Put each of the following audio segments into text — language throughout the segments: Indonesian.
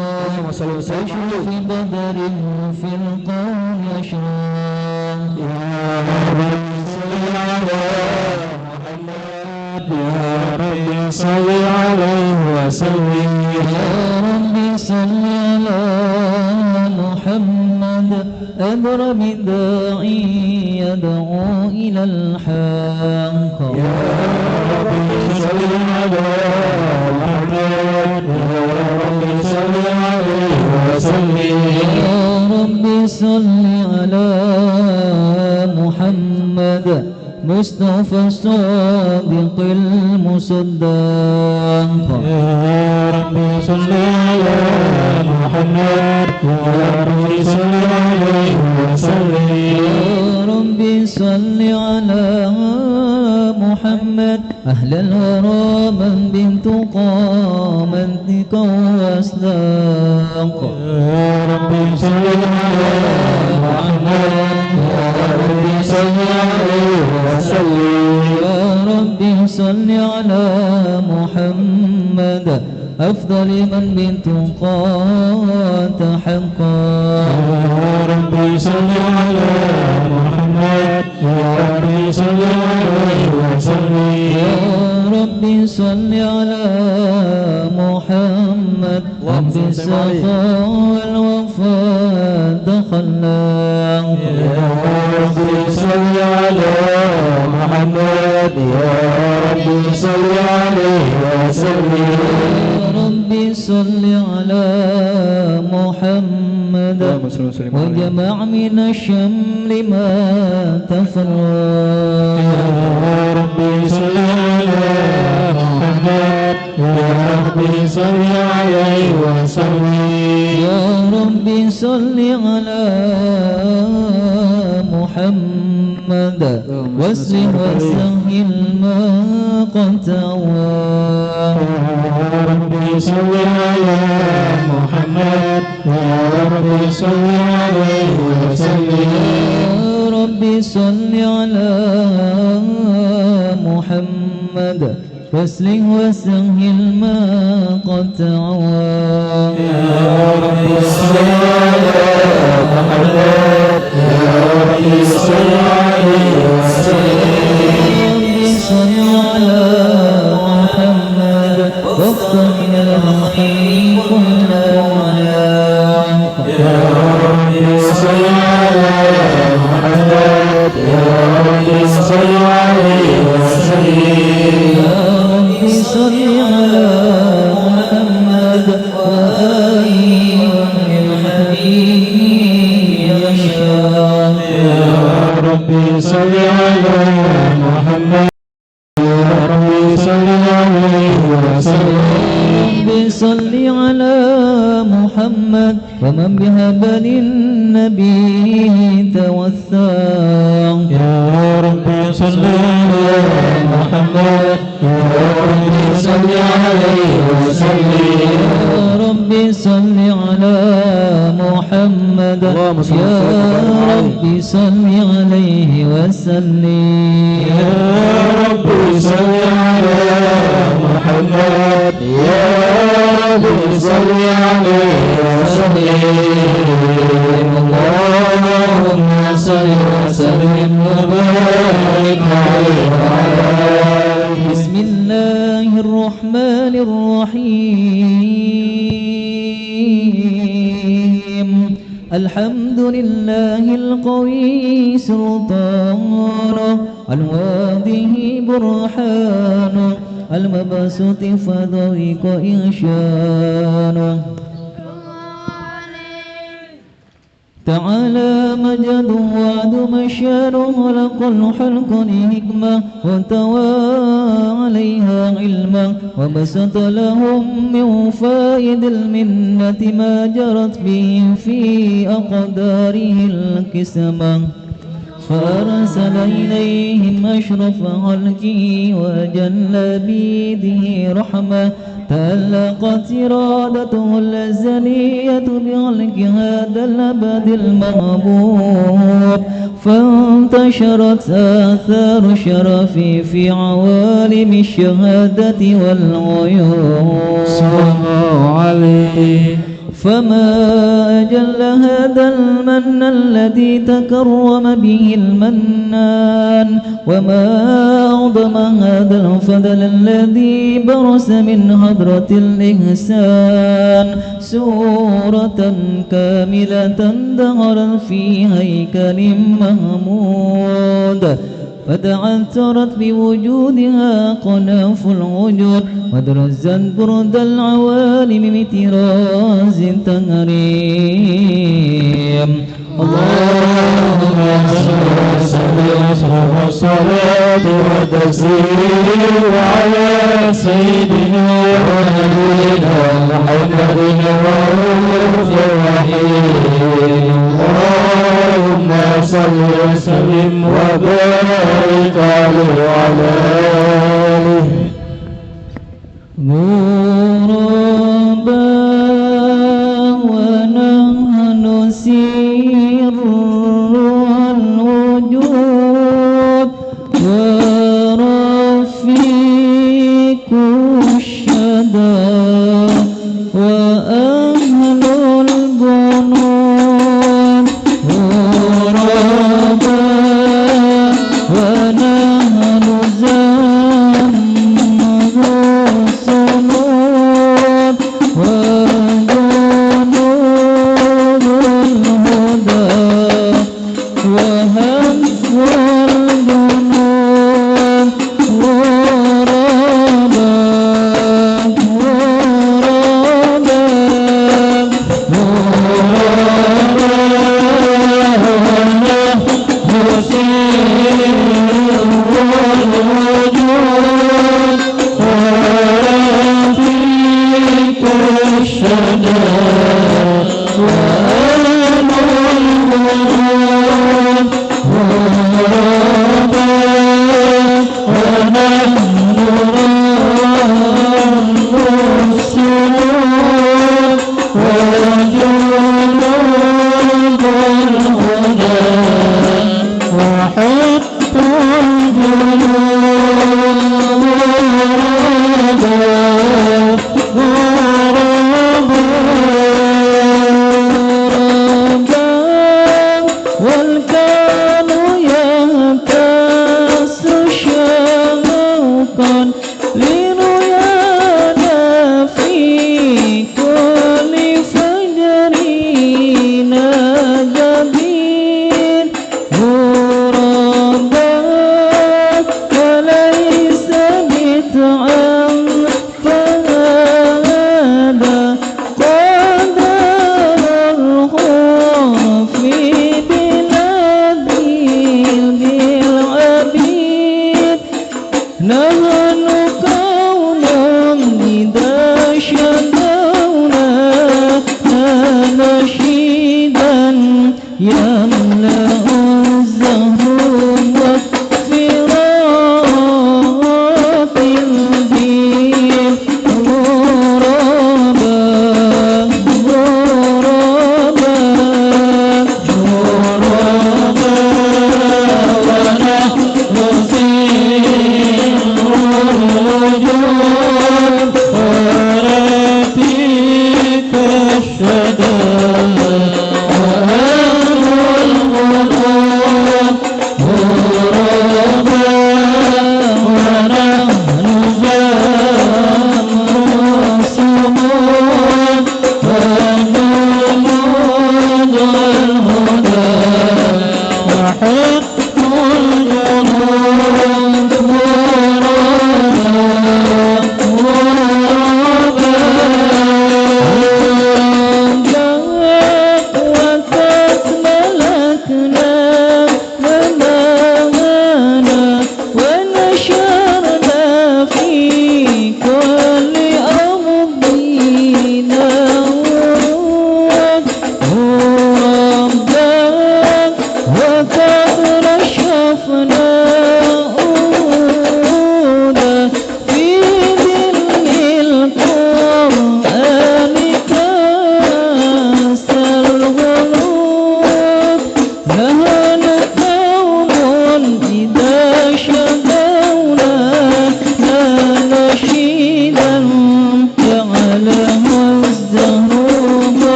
أشرف بدر في القوم أشراق يا رب صل على محمد يا رب صل عليه وسلم يا رب صل على محمد أدرم الداعي يدعو إلى الحق يا رب صل على محمد يا رب صل عليه وسلم يا رب صل على محمد مصطفى الصادق المصدق يا رب صل على محمد يا رب صل عليه وسلم يا رب صل على محمد أهل الورى من بنتقى منطق وأصداق يا رب صل على محمد يا رب صل عليه وسلم يا رب صل على محمد أفضل من بنتقى تحقى يا رب صل على محمد يا رب صل عليه وسلم يا رب صل على محمد رب السخاء والوفاء تخلق يا رب صل على محمد يا رب صل عليه وسلم يا رب صل على محمد وجمع من الشمل ما تفرق يا رب صل على محمد يا رب صل عليه وسلم يا رب صل على محمد واسلم وسهل ما قد تأوى يا رب صل على محمد يا رب صل عليه وسلم يا رب صل على محمد واسلم وسهل ما قد تعوى يا رب صل على محمد يا رب صل عليه وسلم صل على محمد وافتح الخير كل وعياك يا رب صل على محمد يا رب صل عليه وسلم يا رب صل على محمد وآله الحبيب يشاء يا رب صل على محمد يا رب صل عليه وسلم رب صل على محمد ومن بهبل النبي توثق يا رب صل على محمد يا رب صل عليه وسلم يا رب صل على محمد يا رب صل عليه وسلم يا رب صل على محمد يا رب صل عليه وسلم اللهم صل وسلم وبارك عليه وعلى آله. بسم الله الرحمن الرحيم الحمد لله القوي سلطانه الواضح برهانه المبسوط فضيق إنشانه تعالى مجد وعد مشانه خلق الخلق لحكمة وتوى عليها علما وبسط لهم من فائد المنة ما جرت به في أقداره الكسمة فأرسل إليهم أشرف خلقه وأجل بيده رحمة تألقت إرادته الأزلية بخلق هذا الأبد المحبوب فانتشرت آثار شرفي في عوالم الشهادة والغيوب صلى الله عليه فما أجل هذا المن الذي تكرم به المنان، وما أعظم هذا الفضل الذي برس من حضرة الإحسان. سورة كاملة ظهرت في هيكل محمود، فتعثرت بوجودها قناف الوجود، ودرزت برد العوالم بطراز تهريم. اللهم صل وسلم والصلاة والتسليم على سيدنا ونبينا محمد الرؤوف الرحيم. اللهم صل وسلم وبارك عليه وعلى آله. غربا ونحن سر الوجود، ورفيق الشدى وأهل الجنود. غربا ونحن زمن الصمود، وجنود الهدى وهمس الجنود. غربا غربا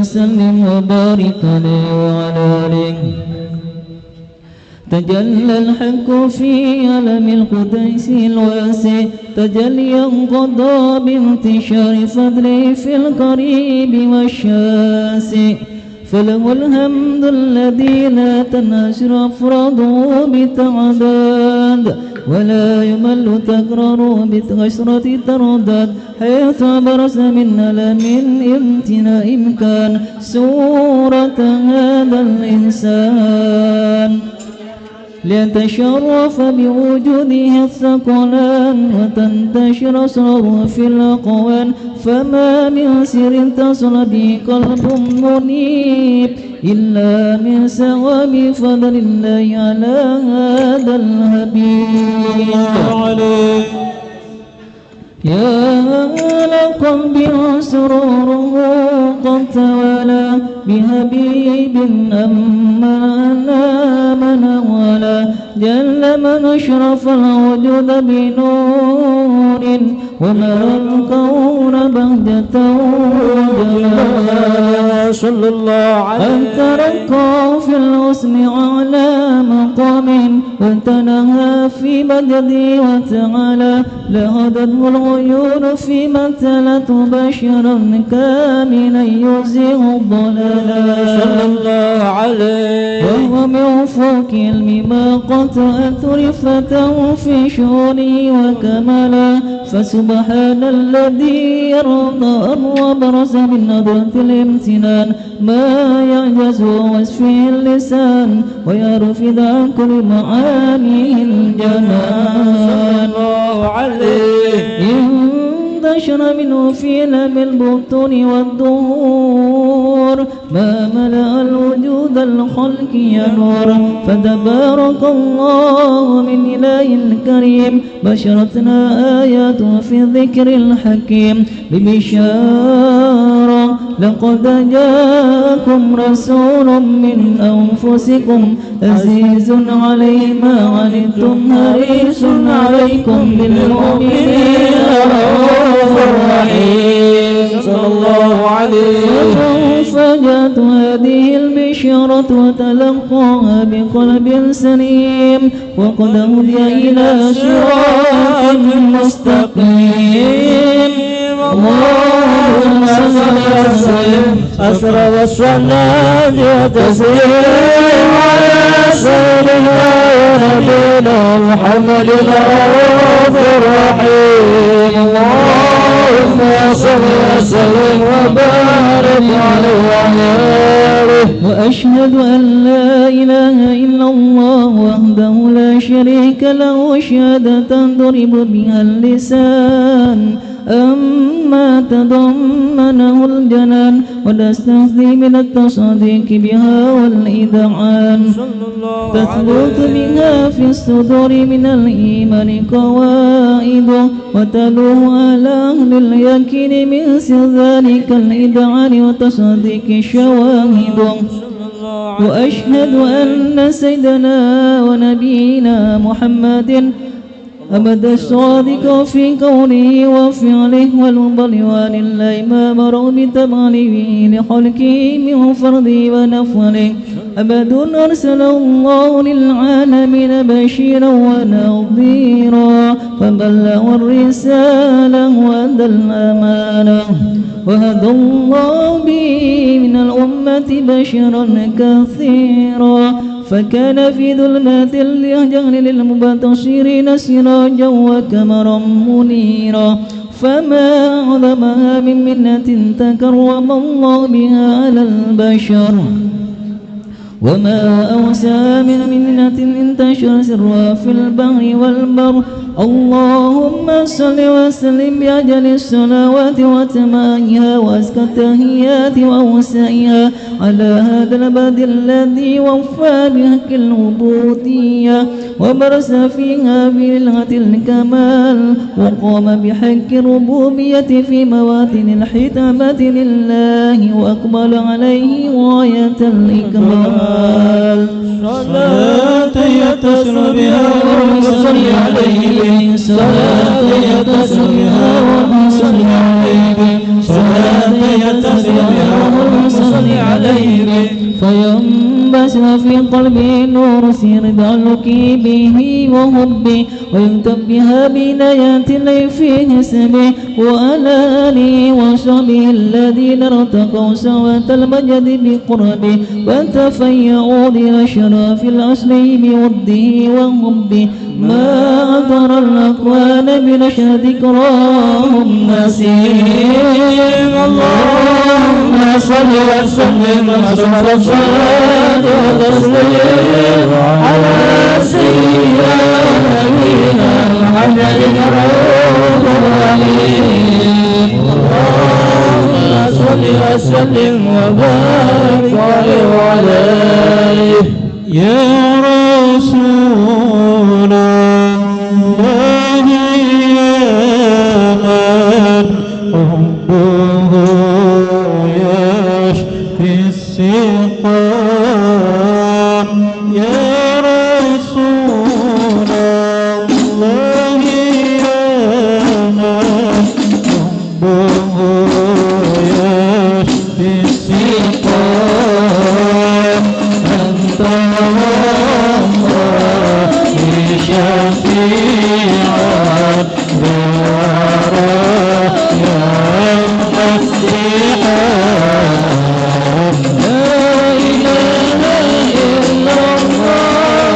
وسلم وبارك عليه وعلى آله. تجلى الحق في عالم القدس الواسع تجليا قضى بانتشار فضله في القريب والشاسع، فله الحمد الذي لا تنحصر أفراده بتعداد ولا يمل تكرار بكثرة تردد، حيث برز من ألم امتناء إمكان صورة هذا الإنسان ليتشرف بوجوده الثقلان وتنتشر أسراره في الأقوان، فما من سر تصل به قلب منيب إلا من ثواب فضل الله على هذا الحبيب. يا لقلب سروره قد توالى بحبيب من ولا جل من أشرف الوجود بنور ومر الكون بهجة وجلال، صلى الله عليه أنت رقى في الحسن على مقام وتنهى في مجدي وتعالى، لهدته العيون في مثلت بشرا كاملا يزيغ الضلال، صلى الله عليه وهو من فوق علم ما قطعت رفته في شؤونه وكملا، فسبحان الذي يرضى وبرز من نظرة الامتنان ما يعجز وصفه اللسان ويعرف عن كل معانيه الجنان. انتشر منه في لم البطون والدهور ما ملأ الوجود الخلق يا نور، فتبارك الله من إله كريم بشرتنا آياته في الذكر الحكيم ببشارة لقد جاءكم رسول من أنفسكم عزيز عليه ما عنتم حريص عليكم بالمؤمنين رؤوف رحيم، صلى الله عليه. فجاءت هذه البشارة وتلقاها بقلب سليم وقد هدي إلى صراط مستقيم. اللهم صل وسلم أسرى والصلاة وتسليم على سيدنا ونبينا محمد الرؤوف الرحيم. اللهم صل وسلم وبارك عليه وعلى آله. وأشهد أن لا إله إلا الله وحده لا شريك له شهادة ضرب بها اللسان أما تضمنه الجنان ونستهزي من التصديق بها والإذعان، تثبت بها في الصدور من الإيمان قواعد وتلوه على أهل اليقين من ذلك الإذعان وتصديق شواهد. وأشهد أن سيدنا ونبينا محمد أبد الصادق في قوله وفعله والبلوان الله ما مروا بتباليه لخلقه من فرضه ونفله، أبد أرسل الله للعالمين بشيرا ونظيرا فبلغ الرسالة وأدى الأمانة، وهدى الله به من الأمة بشرا كثيرا، فكان في ظلمات الجهل للمبتصرين سراجا وكمرا منيرا، فما أعظمها من منة تكرم الله بها على البشر، وما أوسع من منة انتشر سرها في البحر والبر. اللهم صل وسلم بأجل الصلوات وتمامها وأزكى التحيات وأوسعها على هذا العبد الذي وفى بحق العبودية وبرز فيها بلغة الكمال وقام بحق الربوبية في مواطن الحتمة لله وأقبل عليه غاية الإكمال. صلاة يتصل بها وصل عليه صلاة يتصل بها وصل عليه صلاة يتصل بها وصل عليه فينبسط في قلبي نور سير تعلقي به وحبي ويكتب بها بنايات الليل في حسبي وعلى آله وصحبه الذين ارتقوا سوة المجد بقربي وتفيأوا إلى شرف الأصل بوده وحبه ما أثر الأكوان بنشر ذكراهم نسيم. اللهم صل وسلم وصل الصلاة والتسليم على سيدنا نبينا محمد رؤوف رحيم. اللهم صل وسلم وبارك عليه وعلى آله. يا رسول الله يا من حبه يشفي السقام. يا رسول الله يا من حبه يشفي السقام. أنت والله شفيعا بالورى يا مسيحا. لا إله إلا الله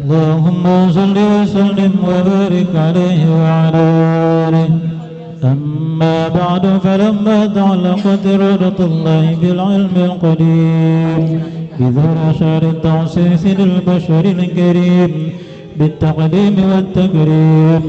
اللهم صل وسلم وبارك عليه وعلى آله. أما بعد، فلما تعلقت إرادة الله بالعلم القديم بذور أشعار التعسيس للبشر الكريم بالتقديم والتكريم،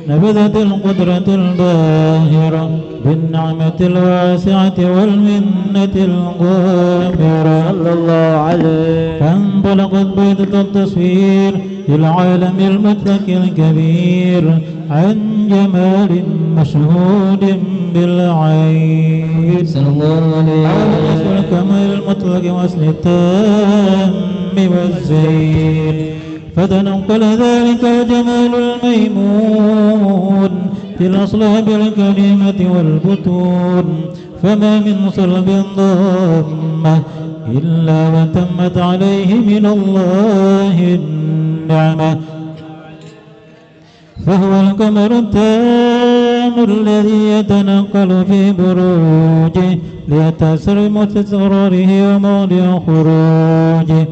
نبذت القدرة الباهرة بالنعمة الواسعة والمنة الغامرة صلى الله عليه، فانطلقت بيضة التصوير للعالم المدرك الكبير عن جمال مشهود بالعين صلى الله عليه وسلم، الكمال المطلق وأصل التام والزين، فتنقل ذلك الجمال الميمون في الأصلاب الكريمة والبطون، فما من صلب ضامة إلا وتمت عليه من الله النعمة، فهو القمر التام الذي يتنقل في بروجه ليتأثر بمستقراره وموضع خروجه،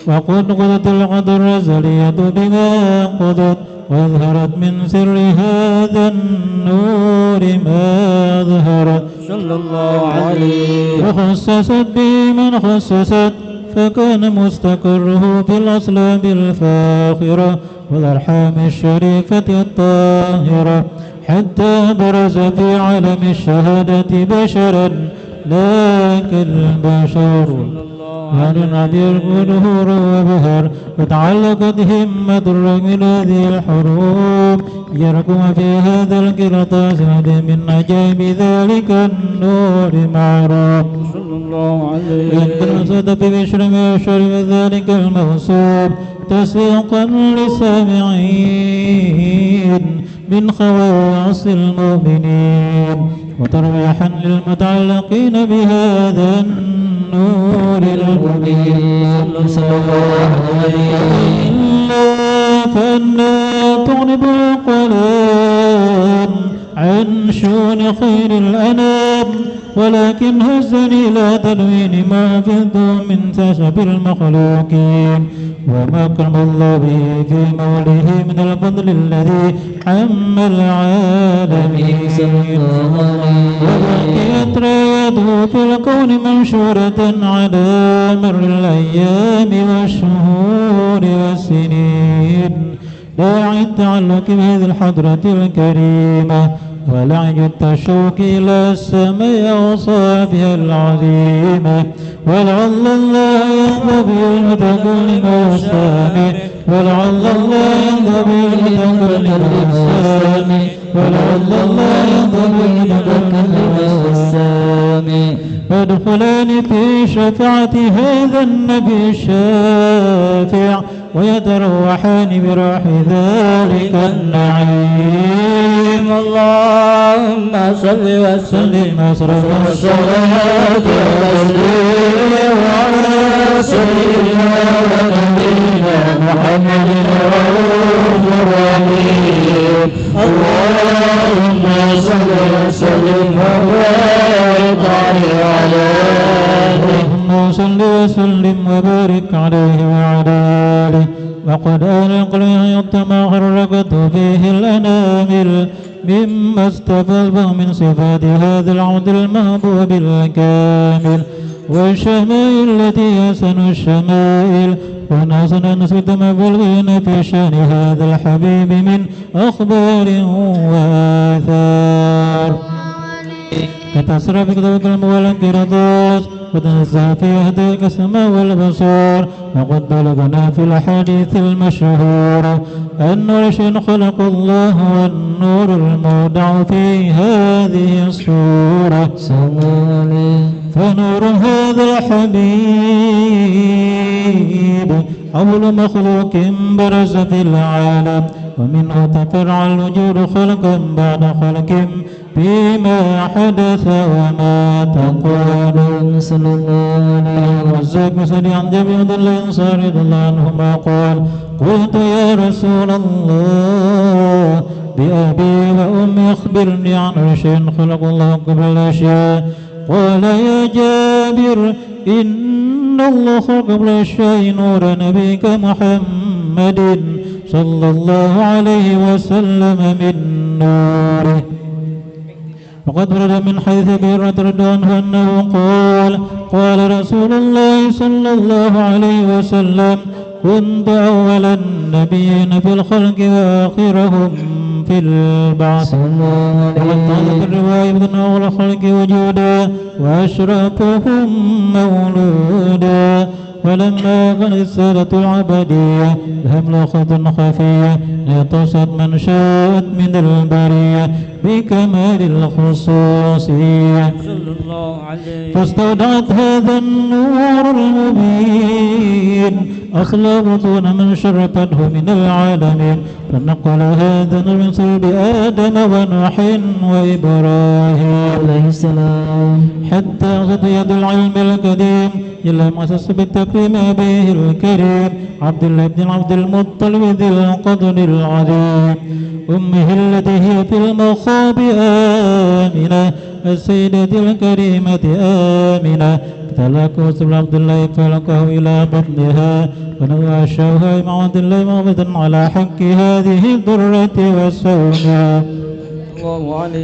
وقد قضت القدر الأزلية بما قضت، وأظهرت من سر هذا النور ما أظهرت صلى الله عليه، وخصصت به من خصصت، فكان مستقره في الأصلاب الفاخرة والأرحام الشريفة الطاهرة، حتى برز في عالم الشهادة بشرا لا كالبشر، يعني عبير ظهور وبهر، وتعلقت همة الرجم هذه الحروب يركم في هذا القرطاس من عجائب ذلك النور معروف صلى الله عليه، يمكن صدف بشر ما شرب ذلك الموصوب تسويقا للسامعين من خواص المؤمنين، وترويحا للمتعلقين بهذا النور المبين صلى الله عليه وسلم، فأنا تغنب القلم عن شؤون خير الأنام، ولكن هزني إلى تلوين ما فضه من سشب المخلوقين، وما كرم الله به في موله من الفضل الذي عم العالمين، وبقيت رايته في الكون منشورة على مر الأيام والشهور والسنين، داعي التعلق بهذه الحضرة الكريمة، ولعج التشوق إلى السماء وصافها العظيمة، ولعل الله ينضبي المتكلم والسامع، ولعل الله ينضبي المتكلم والسامع، ولعل الله ينضبي المتكلم والسامع، فادخلان في شفاعة هذا النبي الشافع، ويتروحان بروح ذلك النعيم. اللهم صل وسلم والصلاة والتسليم على سيدنا ونبينا محمد الرؤوف الرحيم. اللهم صل وسلم وبارك عليه، اللهم صل وسلم وبارك عليه وعلى آله، وقد ألقى يطمع خرقت فيه الأنامل مما استفاض من صفات هذا العبد المحبوب الكامل، والشمائل التي أحسن الشمائل، ونحسن نسبة مبلغين في شأن هذا الحبيب من أخبار وآثار، كتسرى في كتابك المولى كرطاس، وتنزه في يهديك السماء والبصار، وقد بلغنا في الأحاديث المشهورة النور شيء خلق الله، والنور المودع في هذه الصورة، فنور هذا الحبيب أول مخلوق برز في العالم، ومنه تفرع الوجود خلقا بعد خلق فيما حدث وما تقول صلى الله عليه وسلم. مسلي عن جميع الأنصار رضي الله عنهما قال: قلت يا رسول الله بأبي وأمي أخبرني عن شيء خلق الله قبل الأشياء. قال: يا جابر إن إن الله خلق قبل الشيء نور نبيك محمد صلى الله عليه وسلم من نوره. وقد ورد من حيث بيرة رضي عنه أنه قال رسول الله صلى الله عليه وسلم: كنت أول النبيين في الخلق وآخرهم في البعث. وقد الرواية بأن أول الخلق وجودا وأشرفهم مولودا. ولما كانت السادة العبدية الهملخة خفية اتصت من شاءت من البرية بكمال الخصوصية فاستودعت هذا النور المبين أخلى بطون من شرفته من العالمين فنقل هذا من صلب آدم ونوح وإبراهيم عليه السلام حتى أخذ يد العلم القديم إلى مؤسس بالتكريم أبيه الكريم عبد الله بن عبد المطلب ذي القدر العظيم أمه التي هي في المخاب آمنة السيدة الكريمة آمنة فتلقى سبل عبد الله فلقاه إلى بطنها ونوى الشوهاء مع عبد الله مغبطا على حق هذه الضرة والسومة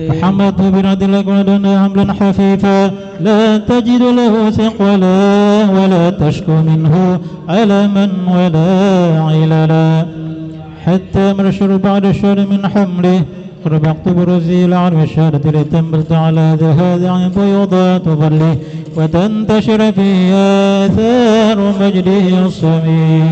فحملته بنعد الله ولدنا حملا خفيفا لا تجد له ثقلا ولا تشكو منه ألما ولا عللا حتى مرشر بعد الشهر من حمله قرب اكتب رزيل عن الشهادة لتنبت على هذا عن بيضات ظله وتنتشر في آثار مجده الصميم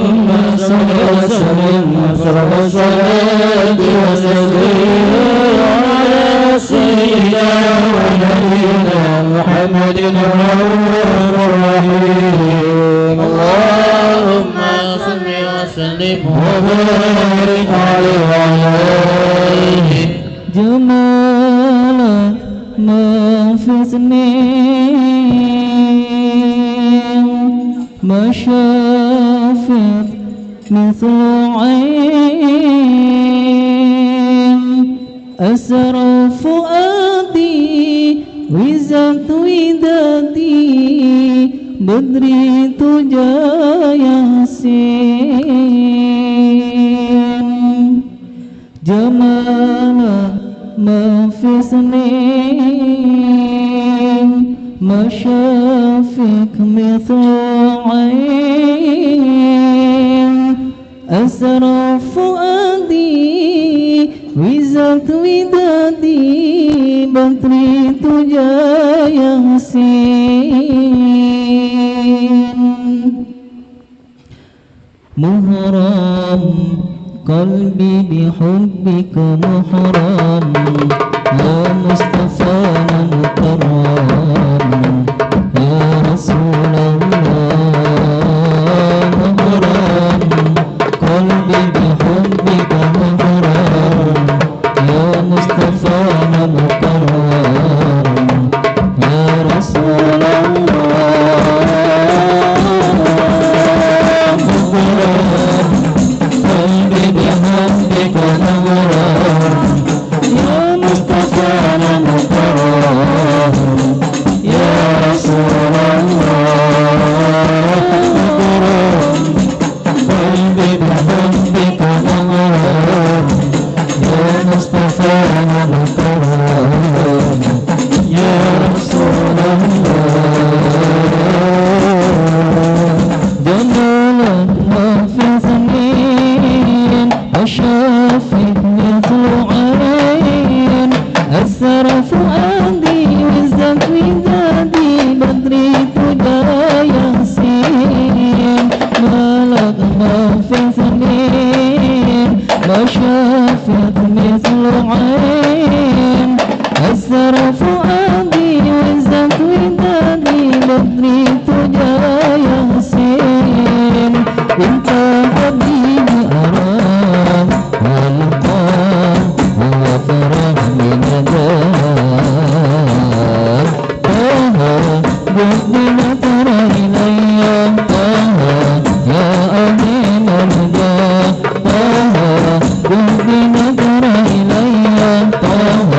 اللهم صل وسلم وصلاة وسلم على سيدنا ونبينا محمد الرؤوف الرحيم اللهم صل وسلم وبارك عليه جمال ما في سنين ما شافت مثل عين أسر فؤادي وزت ودادي بدري تجا ياسين جمال ما في سنين ما شافك مثل عين أسر فؤادي وزت ودادي بدري تجا ياسين محرم قلبي بحبك محرم يا مصطفى مكرم يا رسول الله محرم قلبي بحبك محرم يا مصطفى مكرم يا رسول الله قلبي بحبك محرم يا مصطفى مكرم يا رسول الله قلبي بحبك محرم يا مصطفى مكرم يا رسول الله جمال ما في سنين وشافت مثل عين أسر فؤادي وزت ودادي بدري تجا ياسين مالك ما في سنين ما شافت مثل عين أسر فؤادي وزت ودادي بدري تجا ياسين انت حبيبي أرام والقام وفرح من دار طه ربنا ترى إلي طه يا أمين الرضا طه ربنا ترى إلي طه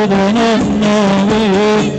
سيدنا النبي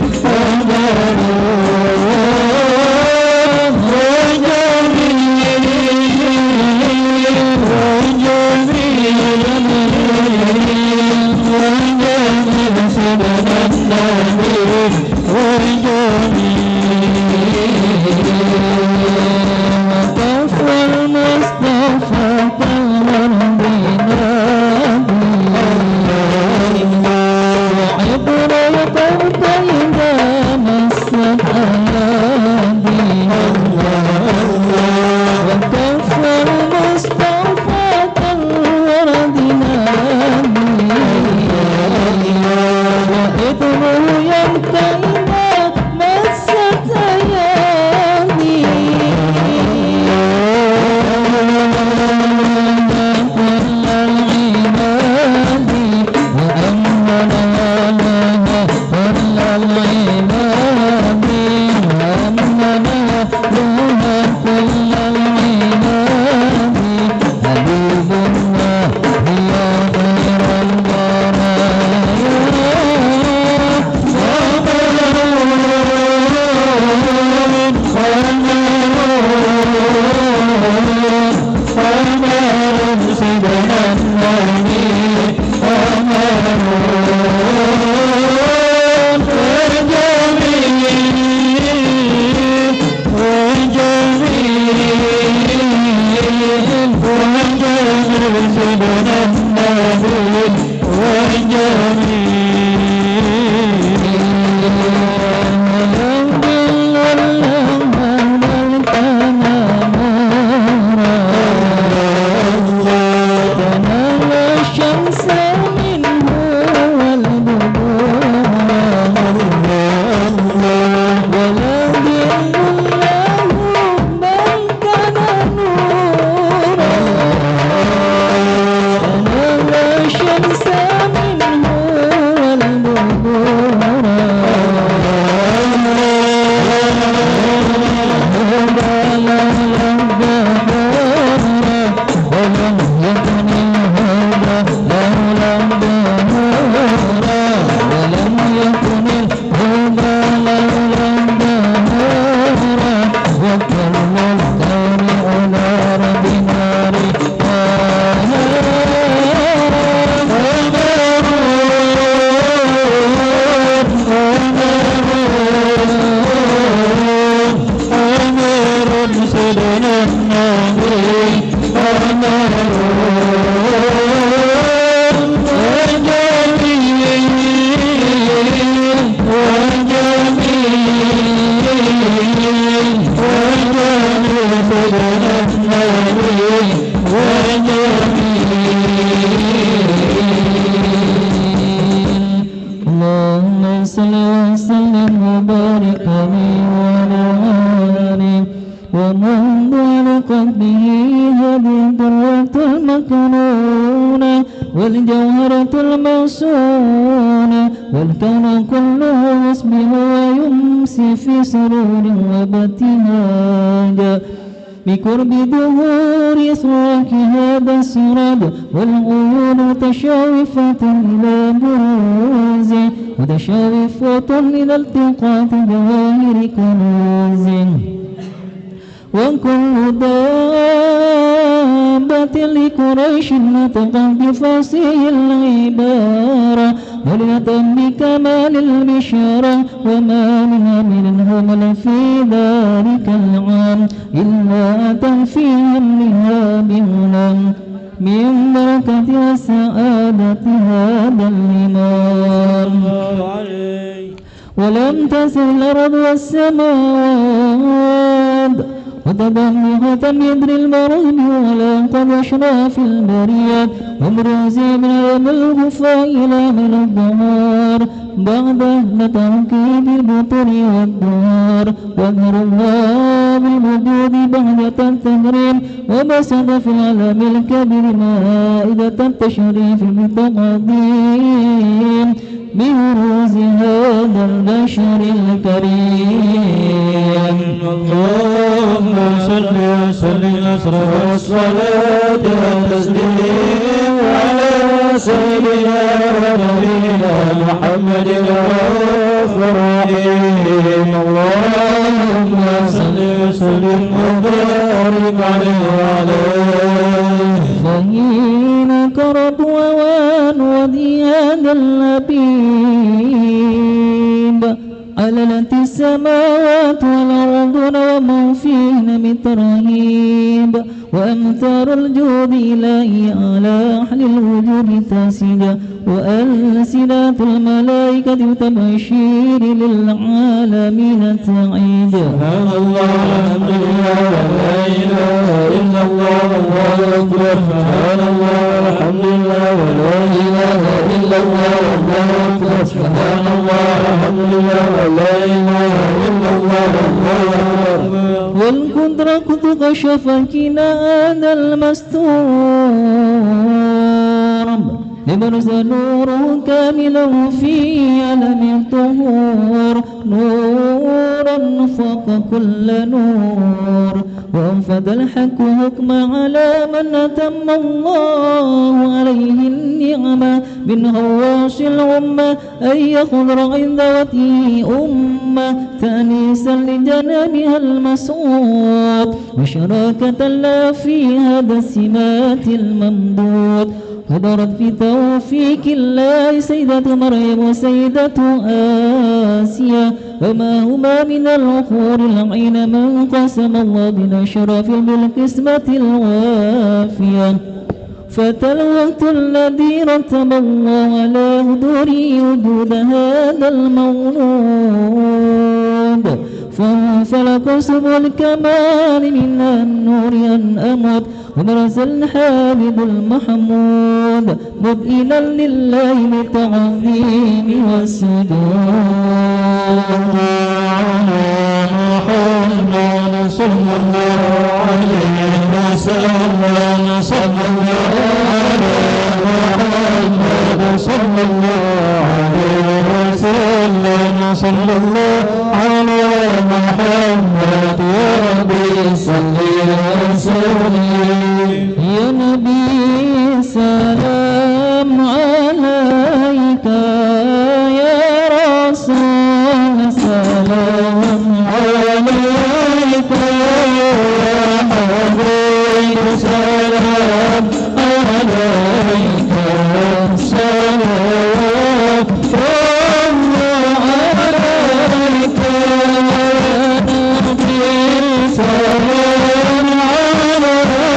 والجوهرة الموسونة والكون كله يصبح ويمسي في سرور وابتهاج بقرب ظهور إسراك هذا السراب والغيون متشوفة إلى بروز متشوفة إلى التقاط جواهر كنوز وكل دابة لقريش نطقت بفصيح العبارة مليئة بكمال البشارة وما منها من همل في ذلك العام إلا أتى فيهم لها بغنم من بركة وسعادة هذا الإمام ولم تسر الأرض والسماوات وتبنغة مدر المريم ولا قد أشرف البريات وبروز من يوم الغفاء إلى من الظهار بعد تركيب البطر والدهار واظهر الله بالوجود بهجة التكريم وبسط في العالم الكبير مائدة التشريف بالتقديم ببروز هذا البشر الكريم. اللهم صل وسلم أسرع الصلاة والتسليم على سيدنا ونبينا محمد الرؤوف الرحيم اللهم صل وسلم وبارك عليه وعلى آله فحين كرب ووان وديان اللبيب عللت السماوات والأرض ومن فيهن من ترهيب وأمثال الجود إلهي على أهل الوجود تاسجا وألسنة الملائكة تبشير للعالمين تعيدا سبحان الله الحمد لله لا إله إلا الله والله أكبر سبحان الله الحمد لله ولا إله إلا الله والله أكبر سبحان الله الحمد لله ولا إله إلا الله والله أكبر والقدرة قد كشف الكنان المستور لبرز نوره كاملا في علم الطهور نورا فوق كل نور وأنفذ الحق حكم على من أتم الله عليه النعمة من هواش الأمة أن يخضر عند وتيه أمة تأنيسا لجنابها المسعود وشراكة لا في هذا السمات الممدود حضرت في توفيق الله سيدة مريم وسيدة آسيا وما هما من العقور العين من قسم الله بنا شرف بالقسمة الوافية فتى الوقت الذي رتب الله على هدوري وجود هذا المولود فانفلق سبل الكمال من النور أن أمت وبرز الحامد المحمود مبئنا لله بالتعظيم والسجود محمد صلى الله عليه وسلم صلى الله عليه محمد صلى الله عليه وسلم صلى الله على محمد يا ربي صل وسلم يا نبي سلام عليك يا رسول سلام عليك يا حبيب سلام عليك صلوات الله عليك يا نبي سلام عليك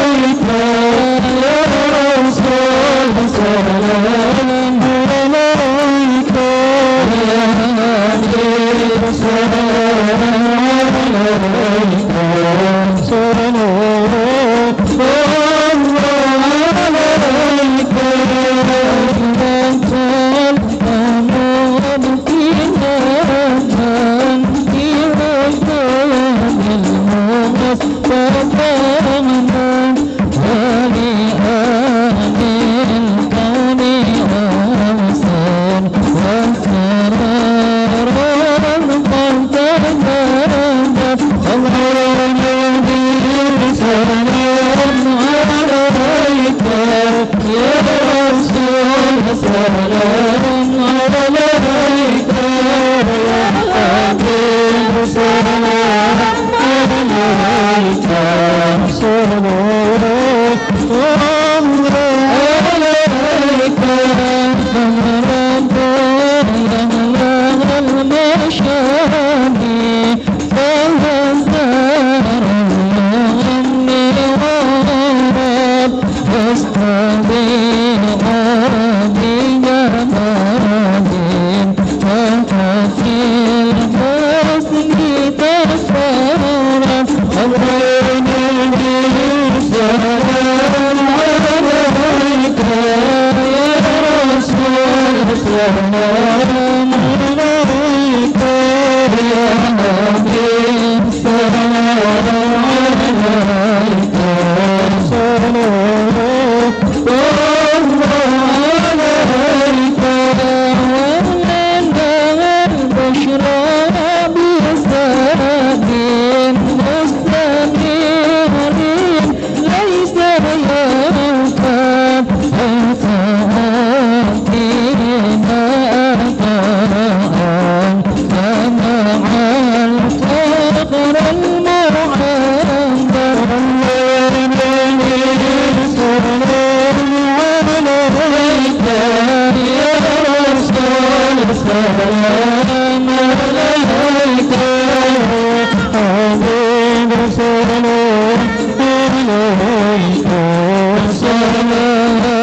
السلام عليك حبيب سلام عليك السلام عليك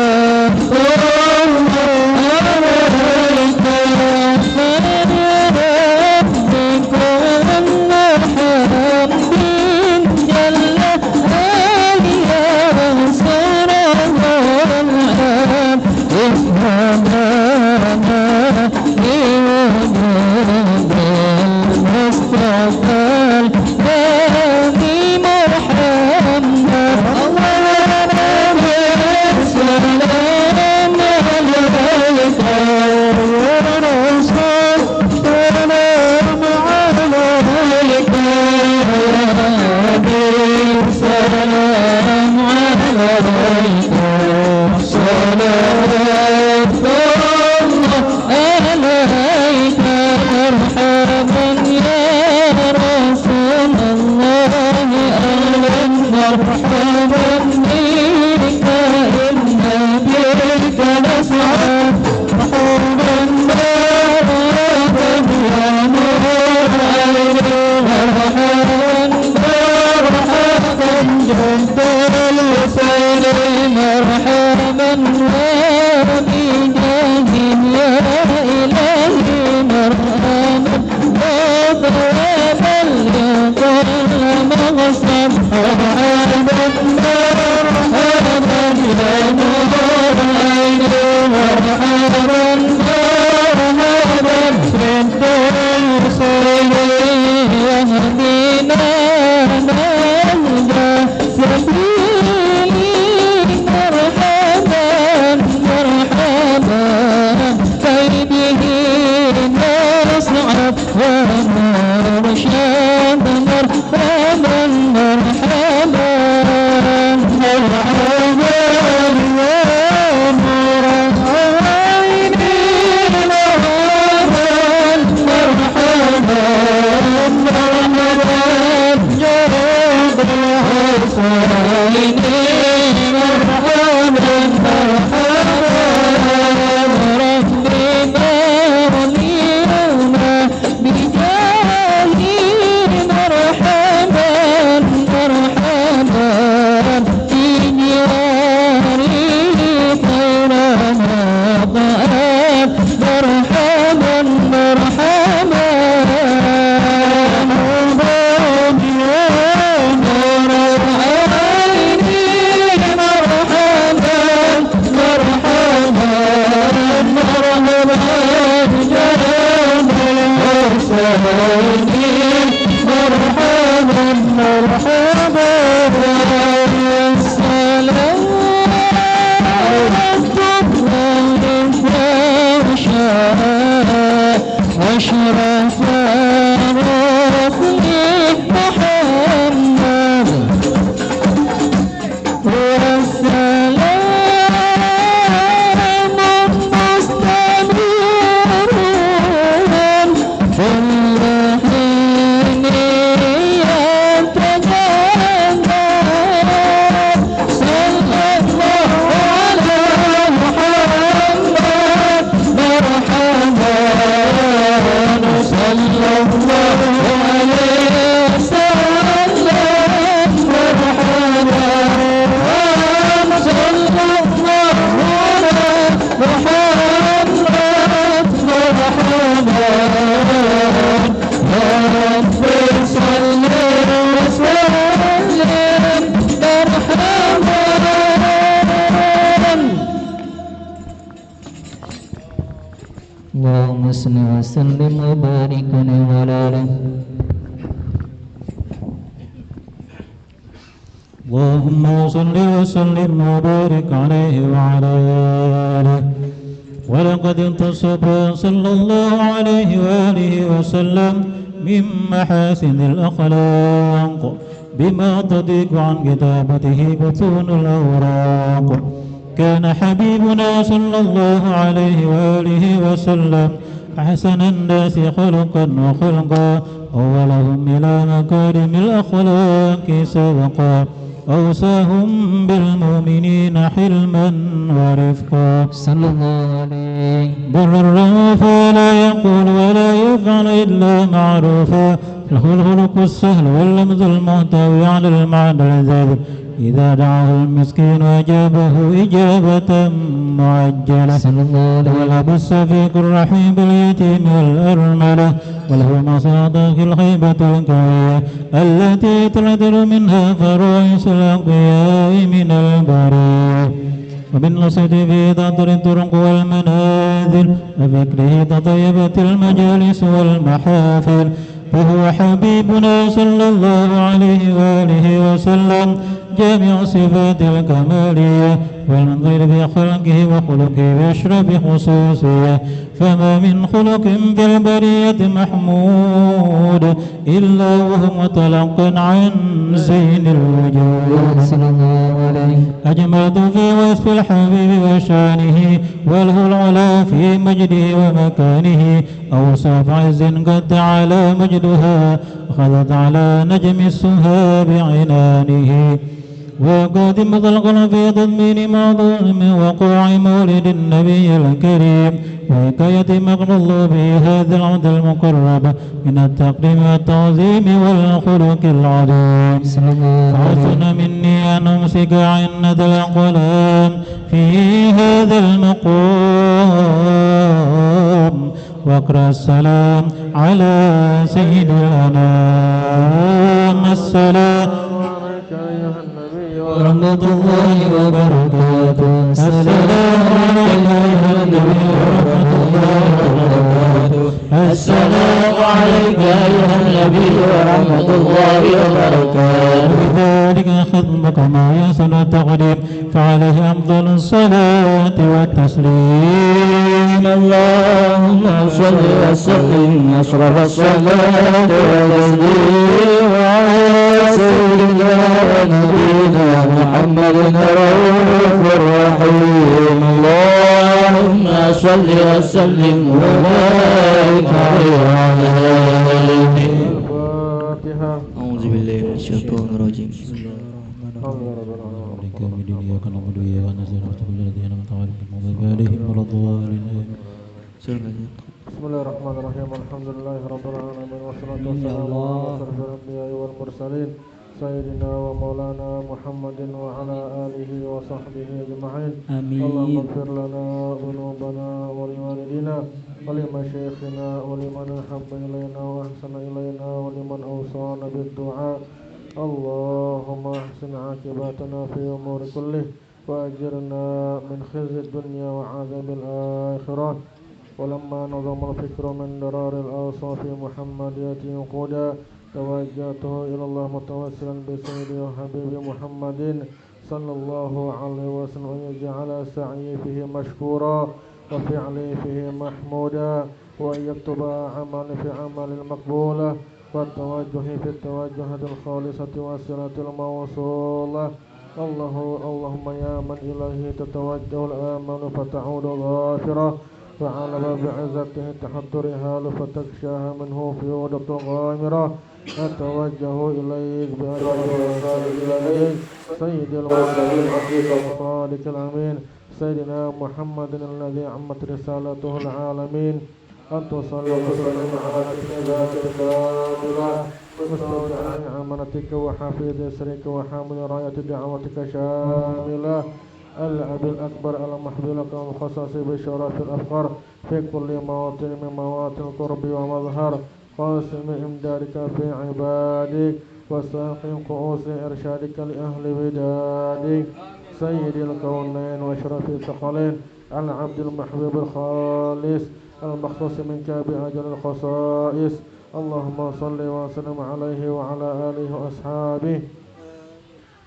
اللهم صل وسلم وبارك عليه. اللهم صل وسلم وبارك عليه وعلى آله. ولقد انتصب صلى الله عليه وآله وسلم من محاسن الأخلاق بما تضيق عن كتابته بطون الأوراق. كان حبيبنا صلى الله عليه وآله وسلم أحسن الناس خلقا وخلقا أولهم إلى مكارم الأخلاق سبقا. أوساهم بالمؤمنين حلما ورفقا صلى الله عليه بر الرؤوفا لا يقول ولا يفعل إلا معروفا له الخلق السهل واللمز المحتوي على المعنى الذي إذا دعاه المسكين أجابه إجابة معجلة صلى الله عليه والأب الصفيق الرحيم باليتيم والأرملة وله مصادق الخيبة القوية التي تعدل منها فرائس الأقوياء من البرية وبالنصيحة في تطر الطرق والمنازل وفكره تطيبت المجالس والمحافل فهو حبيبنا صلى الله عليه وآله وسلم جامع صفات الكمالية والمنظر في خلقه وخلقه بأشرف خصوصية فما من خلق في البرية محمود إلا وهو متلق عن زين الوجود صلى الله عليه أجملت في وصف الحبيب وشانه وله العلا في مجده ومكانه أوصاف عز قد تعالى مجدها أخذت على نجم السها بعنانه وقادم خلقا في تضمين معظم وقوع مولد النبي الكريم وحكاية مقر الله به هذا العبد المقرب من التقديم والتعظيم والخلق العظيم فحسن مني أن أمسك عنة الأقلام في هذا المقام واقرأ السلام على سيد الأنام السلام ورحمة الله وبركاته السلام عليك أيها النبي ورحمة الله وبركاته السلام عليك أيها النبي ورحمة الله وبركاته بذلك خطبك ما يصل التقديم فعليه أفضل الصلاة والتسليم اللهم صل وسلم أشرف الصلاة والتسليم على سيدنا ونبينا محمد الرؤوف الرحيم اللهم صل وسلم وبارك عليه وعلى آله. أعوذ بالله من الشيطان الرجيم. Bismillahirrahmanirrahim. Alhamdulillahirabbil alamin wassalatu wassalamu ala asyrafil anbiya'i wal mursalin sayyidina wa maulana Muhammadin wa ala alihi wa sahbihi ajma'in. Allahumma ighfir lana dhunubana wa liwalidina wa limashayikhina wa liman ahabba ilayna wa ahsana ilayna wa liman awsana bid-du'a. Allahumma ahsin 'aqibatana fi umuri kullih wa ajirna min khizyi dunya wa 'adzabil akhirah. ولما نظم الفكر من درار الأوصاف محمدية قودا توجهته إلى الله متوسلا بسيدي وحبيبي محمد صلى الله عليه وسلم أن يجعل سعي فيه مشكورا وفعلي فيه محمودا وأن يكتب عمل في عمل مقبولة والتوجه في التوجهة الخالصة والصلة الموصولة اللهم يا من إليه تتوجه الآمل فتعود ظافرة فعلى باب عزته تحضر هال فتكشاها منه فيودة غامرة أتوجه إليك بأجل الرسال إليك سيد المرسلين حقيق الصادق الأمين سيدنا محمد الذي عمت رسالته العالمين أن تصلي وسلم على ذاتك الكاملة مستودع أمانتك وحفيظ سرك وحامل راية دعوتك شاملة الأب الأكبر المحبوب لك المخصص بشرف الأفقر في كل مواطن من مواطن القرب ومظهر قاسم إمدادك في عبادك وساقي كؤوس إرشادك لأهل بدادك سيد الكونين وأشرف الثقلين العبد المحبوب الخالص المخصوص منك بأجل الخصائص اللهم صل وسلم عليه وعلى آله وأصحابه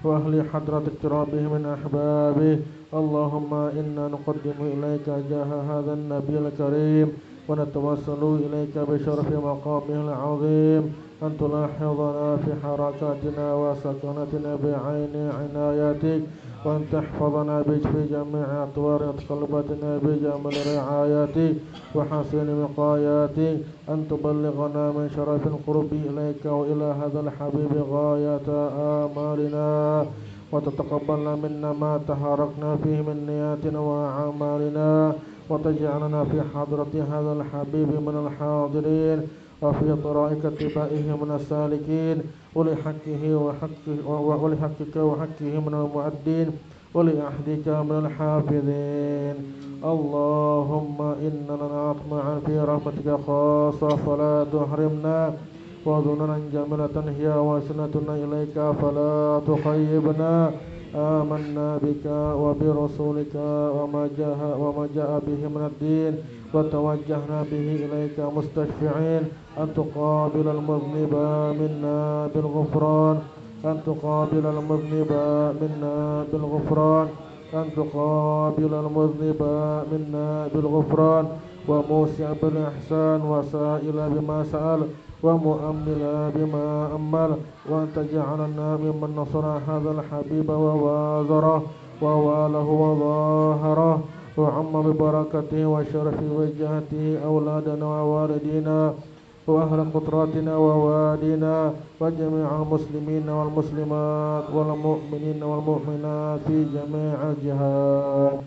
وأهل حضرة اقترابه من أحبابه اللهم إنا نقدم إليك جاه هذا النبي الكريم ونتوسل إليك بشرف مقامه العظيم أن تلاحظنا في حركاتنا وسكناتنا بعين عنايتك، وأن تحفظنا في جميع أطوار قلبتنا بجمال رعايتك وحسن وقاياتك، أن تبلغنا من شرف القرب إليك وإلى هذا الحبيب غاية آمالنا، وتتقبل منا ما تحركنا فيه من نياتنا وأعمالنا، وتجعلنا في حضرة هذا الحبيب من الحاضرين، وفي طرائق اتباعه من السالكين، ولحقك وحقه من المؤدين، ولأحدك من الحافظين. اللهم إننا نطمع في رحمتك خاصة فلا تحرمنا، وظننا جميلة هي وسنتنا إليك فلا تخيبنا. آمنا بك وبرسولك وما جاء به من الدين، وتوجهنا به إليك مستشفعين أن تقابل المذنب منا بالغفران، أن تقابل المذنب منا بالغفران، أن تقابل المذنب منا بالغفران، وموسع بالإحسان، وسائل بما سأل، ومؤمل بما أمل، وأن تجعلنا ممن نصر هذا الحبيب ووازره وواله وظاهره، وعم ببركته وشرف وجهته أولادنا ووالدينا وأهل قطراتنا ووالينا وجميع المسلمين والمسلمات والمؤمنين والمؤمنات في جميع الجهات،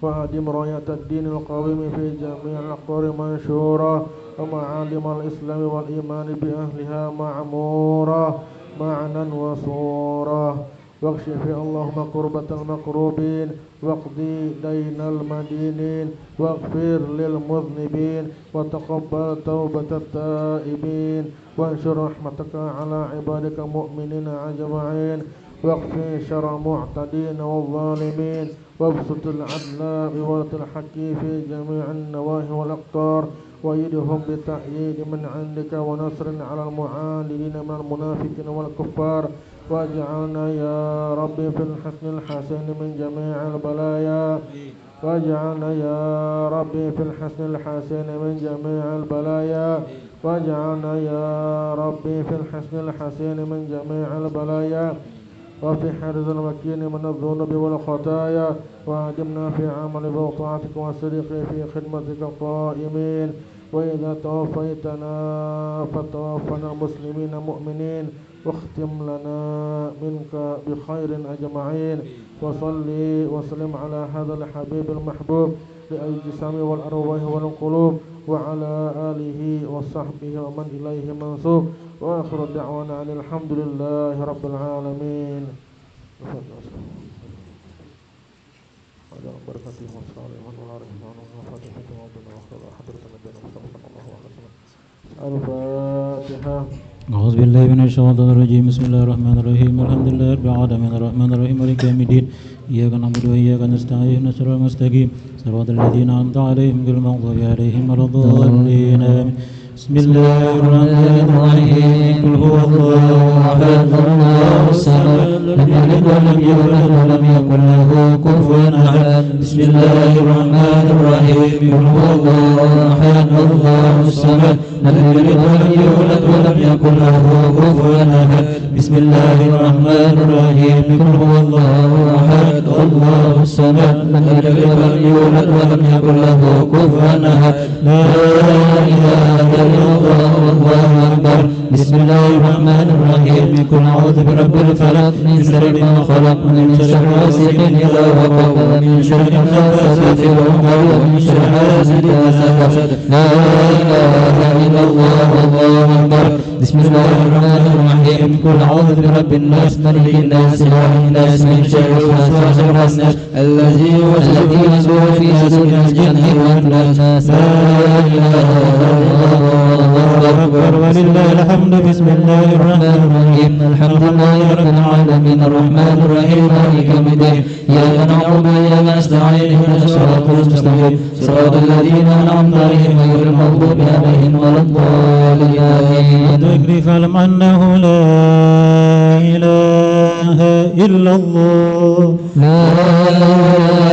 وأدم راية الدين القويم في جميع الأقطار منشورة، ومعالم الإسلام والإيمان بأهلها معمورة معنا وصورة، واكشف اللهم كربة المكروبين، واقضي دين المدينين، واغفر للمذنبين، وتقبل توبة التائبين، وانشر رحمتك على عبادك المؤمنين أجمعين، واقفي شر المعتدين والظالمين، وابسط العدل بولة الحق في جميع النواحي والأقطار، وأيدهم بتأييد من عندك ونصر على المعاندين من المنافقين والكفار، واجعلنا يا ربي في الحسن الحسن من جميع البلايا، واجعلنا يا ربي في الحسن الحسن من جميع البلايا، واجعلنا يا ربي في الحسن الحسن من جميع البلايا، وفي حرز المكين من الذنوب والخطايا، وأدمنا في عمل بطاعتك وصدق في خدمتك القائمين، وإذا توفيتنا فتوفنا مسلمين مؤمنين، واختم لنا منك بخير أجمعين، وصلي وسلم على هذا الحبيب المحبوب للأجسام والأرواح والقلوب، وعلى آله وصحبه ومن إليه منسوب، وآخر دعوانا أن الحمد لله رب العالمين. الفاتحة. أعوذ بالله من الشيطان الرجيم. بسم الله الرحمن الرحيم. الحمد لله رب العالمين الرحمن الرحيم مالك يوم الدين، إياك نعبد وإياك نستعين صراط المستقيم صراط الذين أنعمت عليهم غير المغضوب عليهم ولا الضالين. بسم الله الرحمن الرحيم. قل هو الله أحد الله الصمد لم يلد ولم يولد ولم يكن له كفوا أحد. بسم الله الرحمن الرحيم. قل هو الله أحد الله الصمد لم يلد ولم يولد ولم يكن له كفوا أحد. بسم الله الرحمن الرحيم. قل هو الله أحد الله الصمد لم يلد ولم يولد ولم يكن له كفوا أحد. لا إله إلا الله والله أكبر. بسم الله الرحمن الرحيم. قل أعوذ برب الفلق من شر ما خلق ومن شر غاسق إذا وقب ومن شر النفاثات في العقد ومن شر حاسد إذا حسد. لا إله إلا الله والله أكبر. بسم الله الرحمن الرحيم. قل أعوذ برب الناس ملك الناس إله الناس من شر الوسواس الخناس الذي يوسوس في صدور الجن والناس. لا إله إلا الله والله أكبر ولله الحمد. بسم الله الرحمن الرحيم. الحمد لله رب العالمين الرحمن الرحيم مالك يوم الدين، إياك نعبد وإياك نستعين اهدنا الصراط المستقيم صراط الذين أنعمت عليهم غير المغضوب عليهم ولا الضالين. تكفي فاعلم أنه لا إله إلا الله. لا إله إلا الله.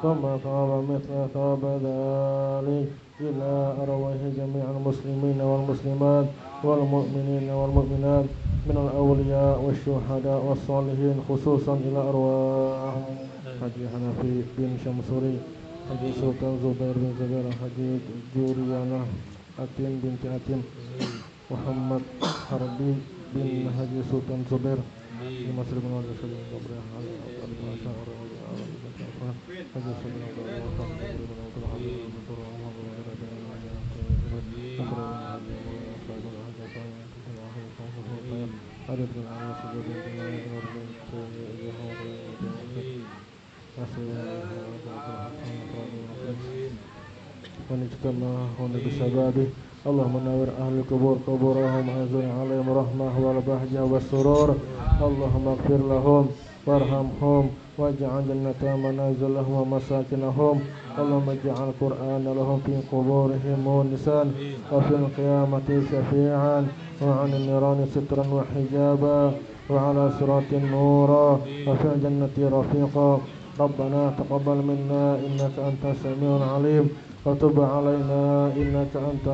ثم ثواب مثل ثواب ذلك إلى أرواح جميع المسلمين والمسلمات والمؤمنين والمؤمنات من الأولياء والشهداء والصالحين خصوصا إلى أرواح Haji Hanafi bin Syamsuri, Haji Sultan Zubair bin Zubair, Haji Juriana Atin binti Atin, Muhammad Harbi bin Haji Sultan Zubair, Masri bin Haji Sultan Zubair, Haji اللهم نور أهل القبور قبورهم وأنزل عليهم الرحمة والبهجة والسرور اللهم اغفر لهم وارحمهم واجعل جنة منازلهم ومساكنهم اللهم اجعل القرآن لهم في قبورهم مونسا وفي القيامة شفيعا وعن النيران سترا وحجابا وعلى صراط نورا وفي الجنة رفيقا ربنا تقبل منا إنك أنت السميع العليم وتب علينا إنك أنت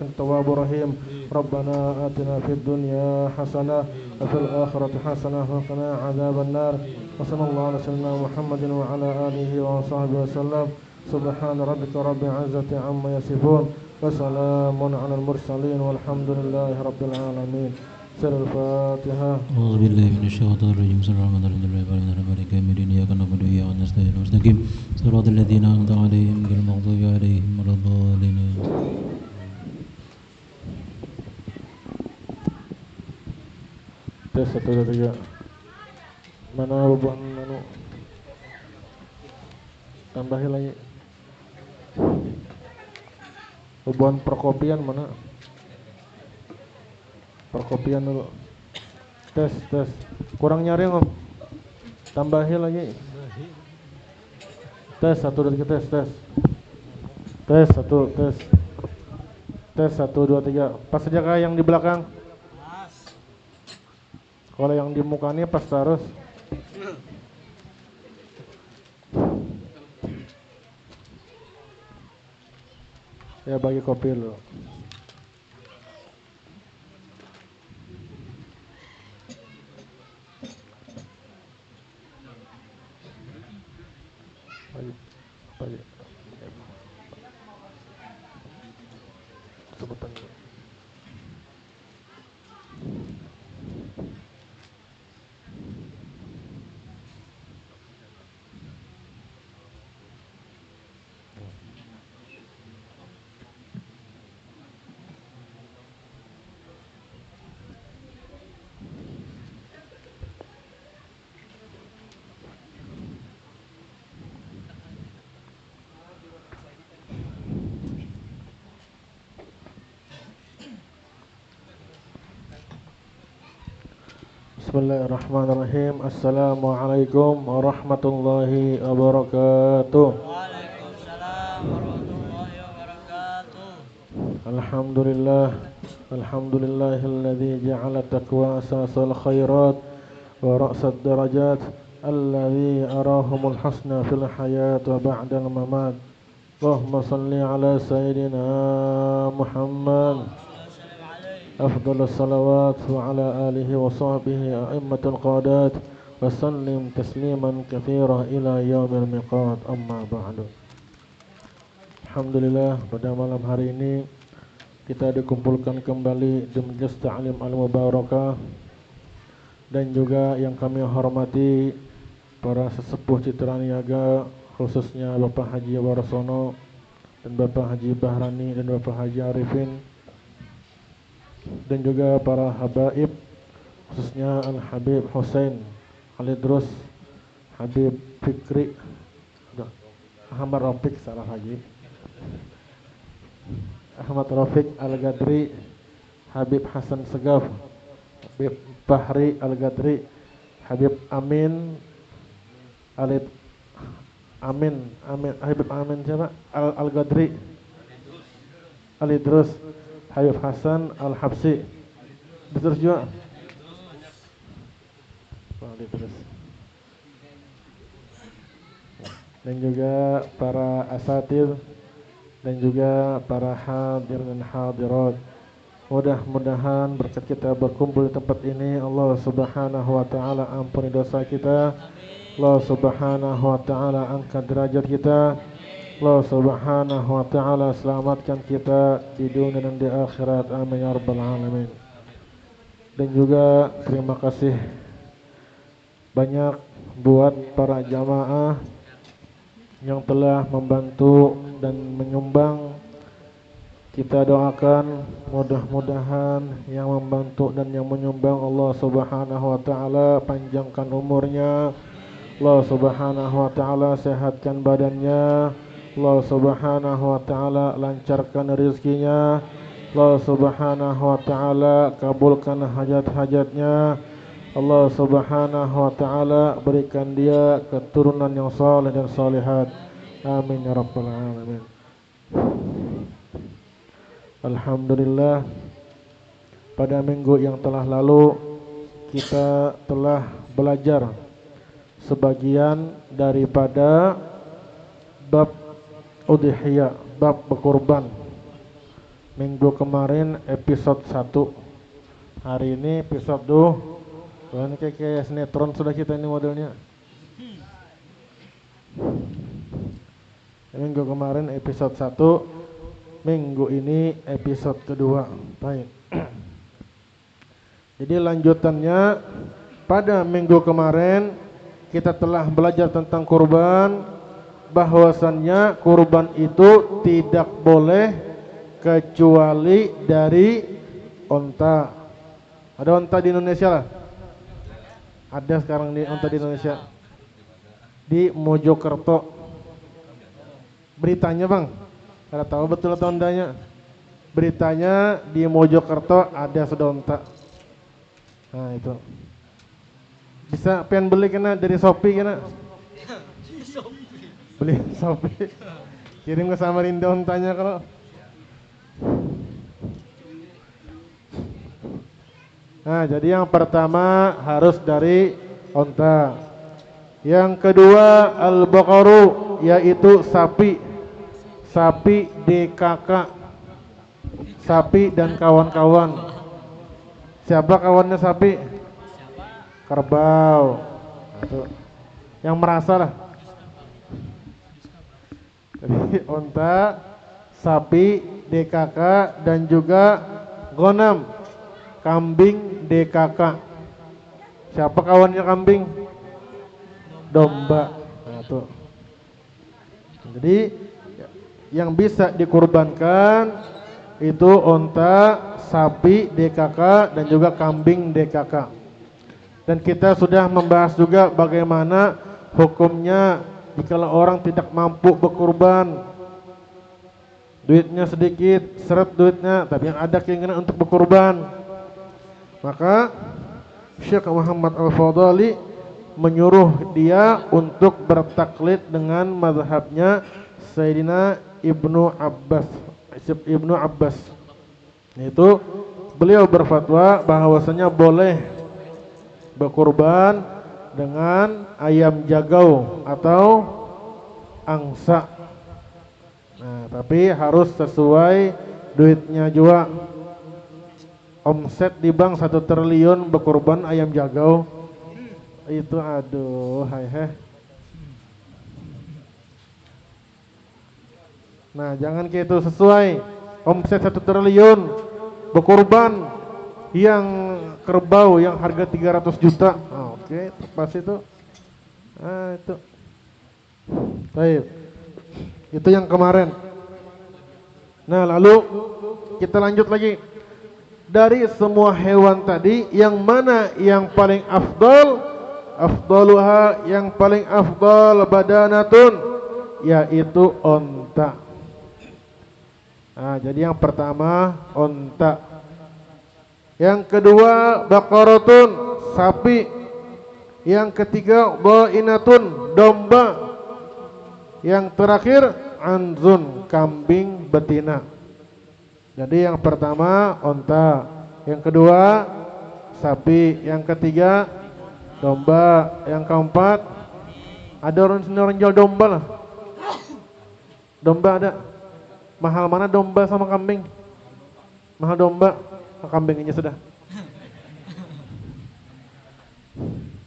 التواب الرحيم ربنا آتنا في الدنيا حسنة وفي الآخرة حسنة وقنا عذاب النار وصلى الله على سيدنا محمد وعلى آله وصحبه وسلم سبحان ربك رب العزة عما يصفون وسلام على المرسلين والحمد لله رب العالمين. سر الفاتحة. أعوذ بالله من الشيطان الرجيم. بسم الله الرحمن الرحيم. مالك يوم الدين إياك نعبد وإياك نستعين مستقيم صراط الذين أنعمت عليهم غير المغضوب عليهم ولا الضالين. Tes 1 2 3. Mana beban anu? Tambahin lagi. Beban perkopian mana? Perkopian dulu. Tes. Kurang nyaring om. Tambahin lagi. Tes 1 2 3 tes. Tes 1 tes. Tes 1 2 3. Pas aja kayak yang di belakang. Kalau yang di mukanya pas terus. Ya bagi kopi dulu. Bagi. Sebutan dulu. Bismillahirrahmanirrahim. Assalamualaikum warahmatullahi wabarakatuh. Waalaikumsalam warahmatullahi wabarakatuh. Alhamdulillahilladzi ja'ala taqwa asasal khairat wa ra'sad darajat alladzi arahumul husna fil hayat wa ba'dal mamat. Allahumma salli ala sayyidina Muhammad أفضل الصلوات وعلى آله وصحبه أئمة القادات وسلم تسليما كثيرا إلى يوم الميقات أما بعد. Alhamdulillah, pada malam hari ini kita dikumpulkan kembali di Majelis Ta'lim Al-Mubarakah, dan juga yang kami hormati para sesepuh Citra Niaga, khususnya Bapak Haji Warasono dan Bapak Haji Bahrani dan Bapak Haji Arifin, dan juga para habaib, khususnya Al-Habib Hussein Al-Idrus, Habib Fikri, Ahmad Rafiq, salah lagi, Ahmad Rafiq Al-Gadri, Habib Hasan Segaf, Habib Bahri Al-Gadri, Habib Amin Habib Amin siapa? Al-Gadri, Al-Idrus, Habib Hasan Al-Habsi, terus juga dan juga para asatidz dan juga para hadir dan hadirat. Mudah-mudahan berkat kita berkumpul di tempat ini, Allah Subhanahu wa taala ampuni dosa kita. Allah Subhanahu wa taala angkat derajat kita. Allah Subhanahu wa taala selamatkan kita di dunia dan di akhirat. Amin ya rabbal alamin. Dan juga terima kasih banyak buat para jamaah yang telah membantu dan menyumbang. Kita doakan mudah-mudahan yang membantu dan yang menyumbang Allah Subhanahu wa taala panjangkan umurnya. Allah Subhanahu wa taala sehatkan badannya. Allah Subhanahu wa taala lancarkan rezekinya. Allah Subhanahu wa taala kabulkan hajat-hajatnya. Allah Subhanahu wa taala berikan dia keturunan yang saleh dan salihat. Amin ya rabbal alamin. Alhamdulillah, pada minggu yang telah lalu kita telah belajar sebagian daripada bab udhiyah, bab berkurban. Minggu kemarin episode 1, hari ini episode 2. Ini kayak sinetron sudah kita ini modelnya. Minggu kemarin episode 1, minggu ini episode kedua. Baik. Jadi lanjutannya, pada minggu kemarin kita telah belajar tentang kurban, bahwasannya kurban itu tidak boleh kecuali dari onta. Ada onta di Indonesia lah? Ada sekarang di onta di Indonesia. Di Mojokerto. Beritanya bang, kada tahu betul atau ondanya. Beritanya di Mojokerto ada sudah onta. Nah itu. Bisa pengen beli kena dari Shopee kena. Beli Shopee. Kirim ke Samarinda ontanya kalau. Nah, jadi yang pertama harus dari onta. Yang kedua al-baqaru, yaitu sapi. Sapi DKK. Sapi dan kawan-kawan. Siapa kawannya sapi? Kerbau. Nah, yang merasa lah. Jadi onta, sapi DKK dan juga gonam, kambing DKK. Siapa kawannya kambing? Domba. Nah, tuh. Jadi yang bisa dikurbankan itu onta, sapi DKK dan juga kambing DKK. Dan kita sudah membahas juga bagaimana hukumnya jika orang tidak mampu berkurban. Duitnya sedikit, seret duitnya, tapi yang ada keinginan untuk berkurban. Maka Syekh Muhammad Al-Fadhali menyuruh dia untuk bertaklid dengan mazhabnya Sayyidina Ibnu Abbas. Itu beliau berfatwa bahwasanya boleh berkurban dengan ayam jagau atau angsa. Nah, tapi harus sesuai duitnya juga. Omset di bank 1 triliun berkurban ayam jagau. Itu aduh, hai heh. Nah, jangan kayak itu, sesuai omset 1 triliun berkurban yang kerbau yang harga 300 juta. Oh, oke, pas itu. Nah, itu. Baik. Itu yang kemarin. Nah, lalu kita lanjut lagi. Dari semua hewan tadi, yang mana yang paling afdal? Afdaluha, yang paling afdal badanatun, yaitu onta. Nah, jadi yang pertama onta. Yang kedua baqaratun, sapi. Yang ketiga dhainatun, domba. Yang terakhir anzun, kambing betina. Jadi yang pertama onta, yang kedua sapi, yang ketiga domba, yang keempat Ada orang sini orang jual domba lah. Domba ada. Mahal mana domba sama kambing? Mahal domba, kambing aja sudah.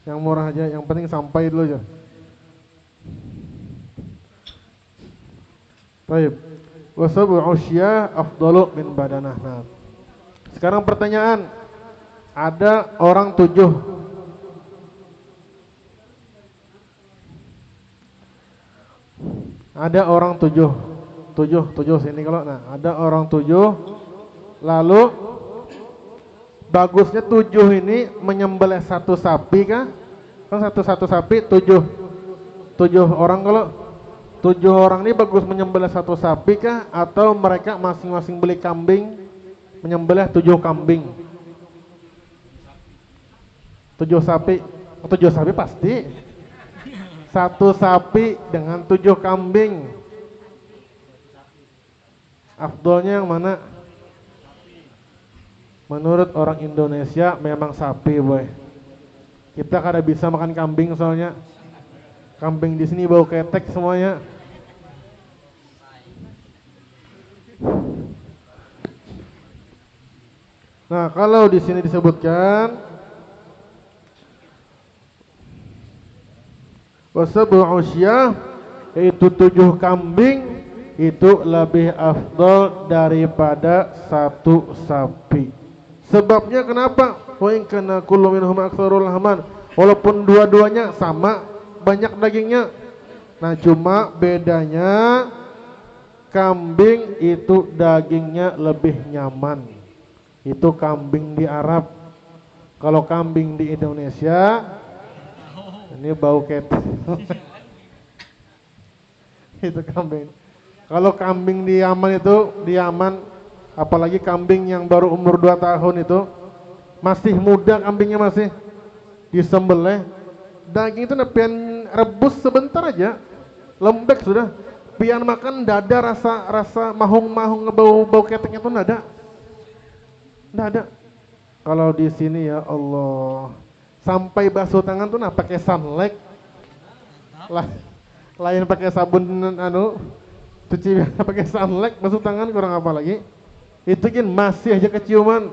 Yang murah aja, yang penting sampai dulu aja. Baik. Wa sab'u usyah afdalu min badanah. Nah. Sekarang pertanyaan. Ada orang 7. Ada orang 7 sini kalau ada orang 7 lalu bagusnya 7 ini menyembelih satu sapi kah? Kan satu sapi 7 orang kalau 7 orang ini bagus menyembelih satu sapi kah? Atau mereka masing-masing beli kambing menyembelih 7 kambing? 7 sapi pasti. Satu sapi dengan 7 kambing. Afdolnya yang mana? Menurut orang Indonesia memang sapi, boy. Kita kada bisa makan kambing soalnya. Kambing di sini bau ketek semuanya. Nah, kalau di sini disebutkan wasab'u usyah, yaitu 7 kambing itu lebih afdal daripada satu sapi. Sebabnya kenapa? Wa in kana kullu minhum aktsarul lahman. Walaupun dua-duanya sama banyak dagingnya. Nah, cuma bedanya kambing itu dagingnya lebih nyaman. Itu kambing di Arab. Kalau kambing di Indonesia ini bau ketek. Itu kambing. Kalau kambing di Yaman apalagi kambing yang baru umur 2 tahun itu masih muda, kambingnya masih disembelih, daging itu pian rebus sebentar aja lembek sudah, pian makan dada rasa mahung-mahung bau keteknya tuh nggak ada. Kalau di sini ya Allah, sampai basuh tangan tuh pakai sunlight. Lain pakai sabun cuci pakai sunlight, basuh tangan kurang apa lagi? Itu kan masih aja keciuman.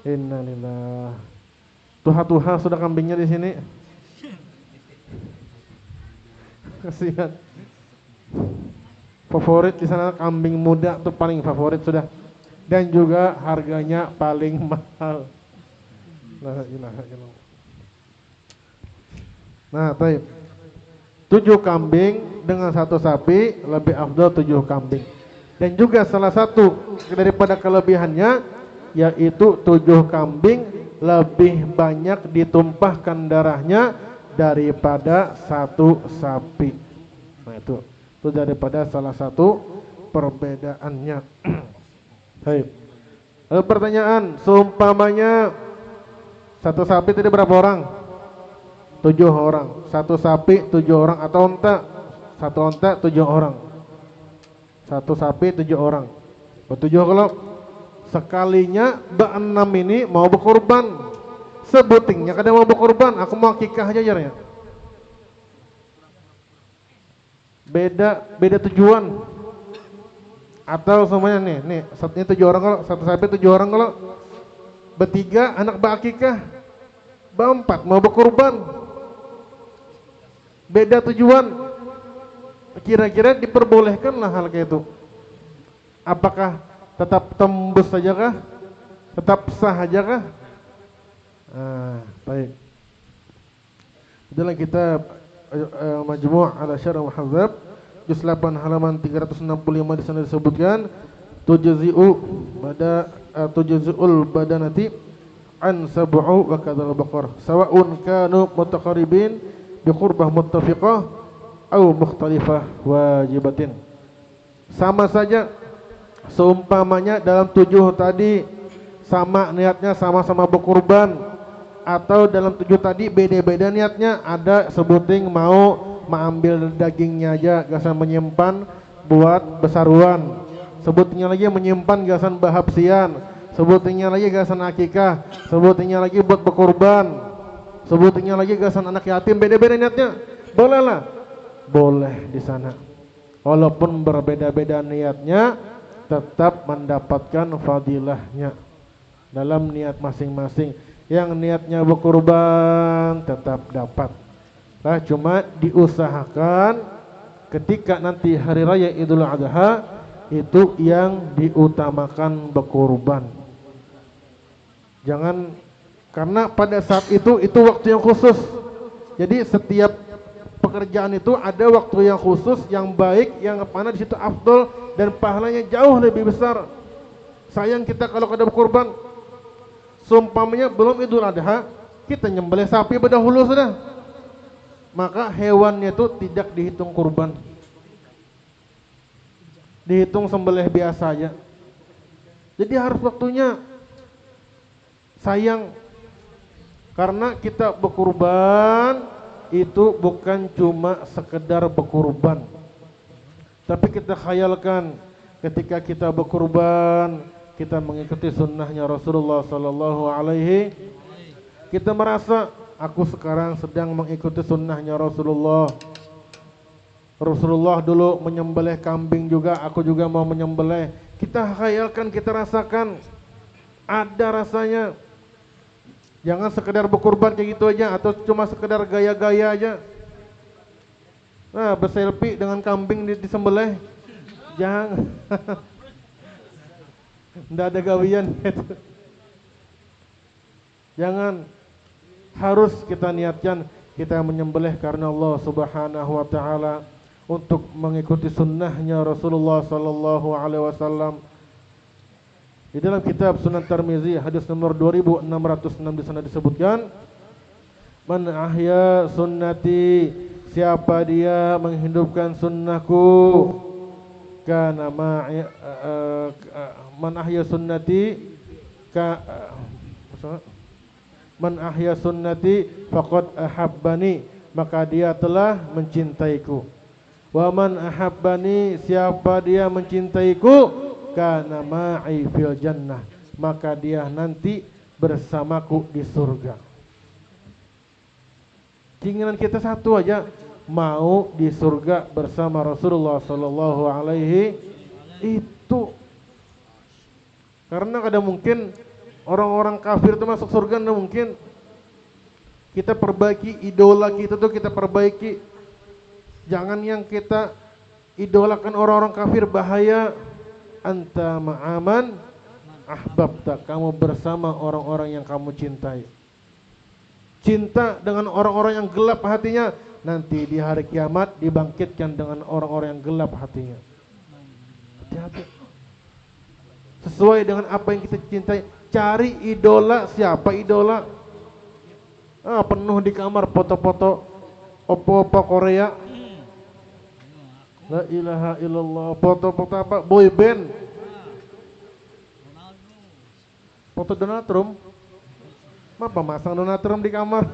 Innalillah. Tuha sudah kambingnya di sini. Kasihan. Favorit di sana kambing muda tuh paling favorit sudah. Dan juga harganya paling mahal. La ilaha illallah. Nah, baik. 7 kambing dengan satu sapi lebih afdal 7 kambing. Dan juga salah satu daripada kelebihannya yaitu 7 kambing lebih banyak ditumpahkan darahnya daripada satu sapi. Nah, itu daripada salah satu perbedaannya. Baik. Lalu pertanyaan, seumpamanya satu sapi tadi berapa orang? 7 orang. Satu sapi 7 orang atau onta? Satu onta 7 orang. Satu sapi 7 orang. 7 kalau sekalinya be-6 ini mau berkorban. Sebutingnya kadang mau berkorban, aku mau akikah aja ya. Beda tujuan. Atau semuanya nih satunya 7 orang kalau satu sapi 7 orang kalau bertiga anak berakikah, berempat mau berkorban. Beda tujuan. Kira-kira diperbolehkanlah hal kayak itu. Apakah tetap tembus saja kah? Tetap sah aja kah? Baik. Dalam kitab Majmu' ala Syarah Muhadzab juz 8 halaman 365 di sana disebutkan tujzi'ul badanati an sab'u wa kadzal baqar sawa'un kanu mutaqarribin bi qurbah muttafiqah au mukhtalifah wajibatin. Sama saja seumpamanya dalam 7 tadi sama niatnya sama-sama berkurban, atau dalam 7 tadi beda-beda niatnya, ada sebuting mau mengambil dagingnya aja gasan menyimpan buat besaruan, sebutingnya lagi menyimpan gasan bahabsian, sebutingnya lagi gasan akikah, sebutingnya lagi buat berkurban, sebutingnya lagi gasan anak yatim, beda-beda niatnya. bolehlah, boleh di sana. Walaupun berbeda-beda niatnya, tetap mendapatkan fadilahnya dalam niat masing-masing. Yang niatnya berkurban tetap dapat. Nah, cuma diusahakan ketika nanti hari raya Idul Adha itu yang diutamakan berkurban. Jangan, karena pada saat itu waktu yang khusus. Jadi setiap pekerjaan itu ada waktu yang khusus, yang baik, yang mana di situ afdol dan pahalanya jauh lebih besar. Sayang kita kalau kada berkurban. Seumpamanya belum Idul Adha, kita nyembelih sapi berdahulu sudah. Maka hewannya itu tidak dihitung kurban. Dihitung sembelih biasa aja. Jadi harus waktunya. Sayang. Karena kita berkurban itu bukan cuma sekedar berkurban. Tapi kita khayalkan ketika kita berkurban, kita mengikuti sunnahnya Rasulullah sallallahu alaihi. Kita merasa aku sekarang sedang mengikuti sunnahnya Rasulullah. Rasulullah dulu menyembelih kambing juga, aku juga mau menyembelih. Kita khayalkan, kita rasakan ada rasanya. Jangan sekedar berkurban kayak gitu aja atau cuma sekedar gaya-gaya aja. Nah, berselfie dengan kambing disembelih. Jangan. Nggak ada gawian gitu. Jangan. Harus kita niatkan kita menyembelih karena Allah Subhanahu wa taala untuk mengikuti sunnahnya Rasulullah sallallahu alaihi wasallam. Di dalam kitab Sunan Tirmizi hadis nomor 2606 di sana disebutkan, man ahya sunnati, siapa dia menghidupkan sunnahku, kana man ahya sunnati man ahya sunnati faqad ahabbani, maka dia telah mencintaiku. Wa man ahabbani, siapa dia mencintaiku, kana ma'i fil jannah, maka dia nanti bersamaku di surga. Keinginan kita satu aja, mau di surga bersama Rasulullah sallallahu alaihi itu. Karena kadang mungkin orang-orang kafir itu masuk surga, tidak mungkin. Kita perbaiki idola kita tuh, kita perbaiki. Jangan yang kita idolakan orang-orang kafir, bahaya. Anta ma'aman ahbabta, kamu bersama orang-orang yang kamu cintai. Cinta dengan orang-orang yang gelap hatinya, nanti di hari kiamat dibangkitkan dengan orang-orang yang gelap hatinya. Hati-hati. Sesuai dengan apa yang kita cintai. Cari idola, siapa idola? Penuh di kamar foto-foto opo-opo Korea. La ilaha illallah. Foto-foto apa? Boy band. Foto Donald Trump. Apa masang Donald Trump di kamar?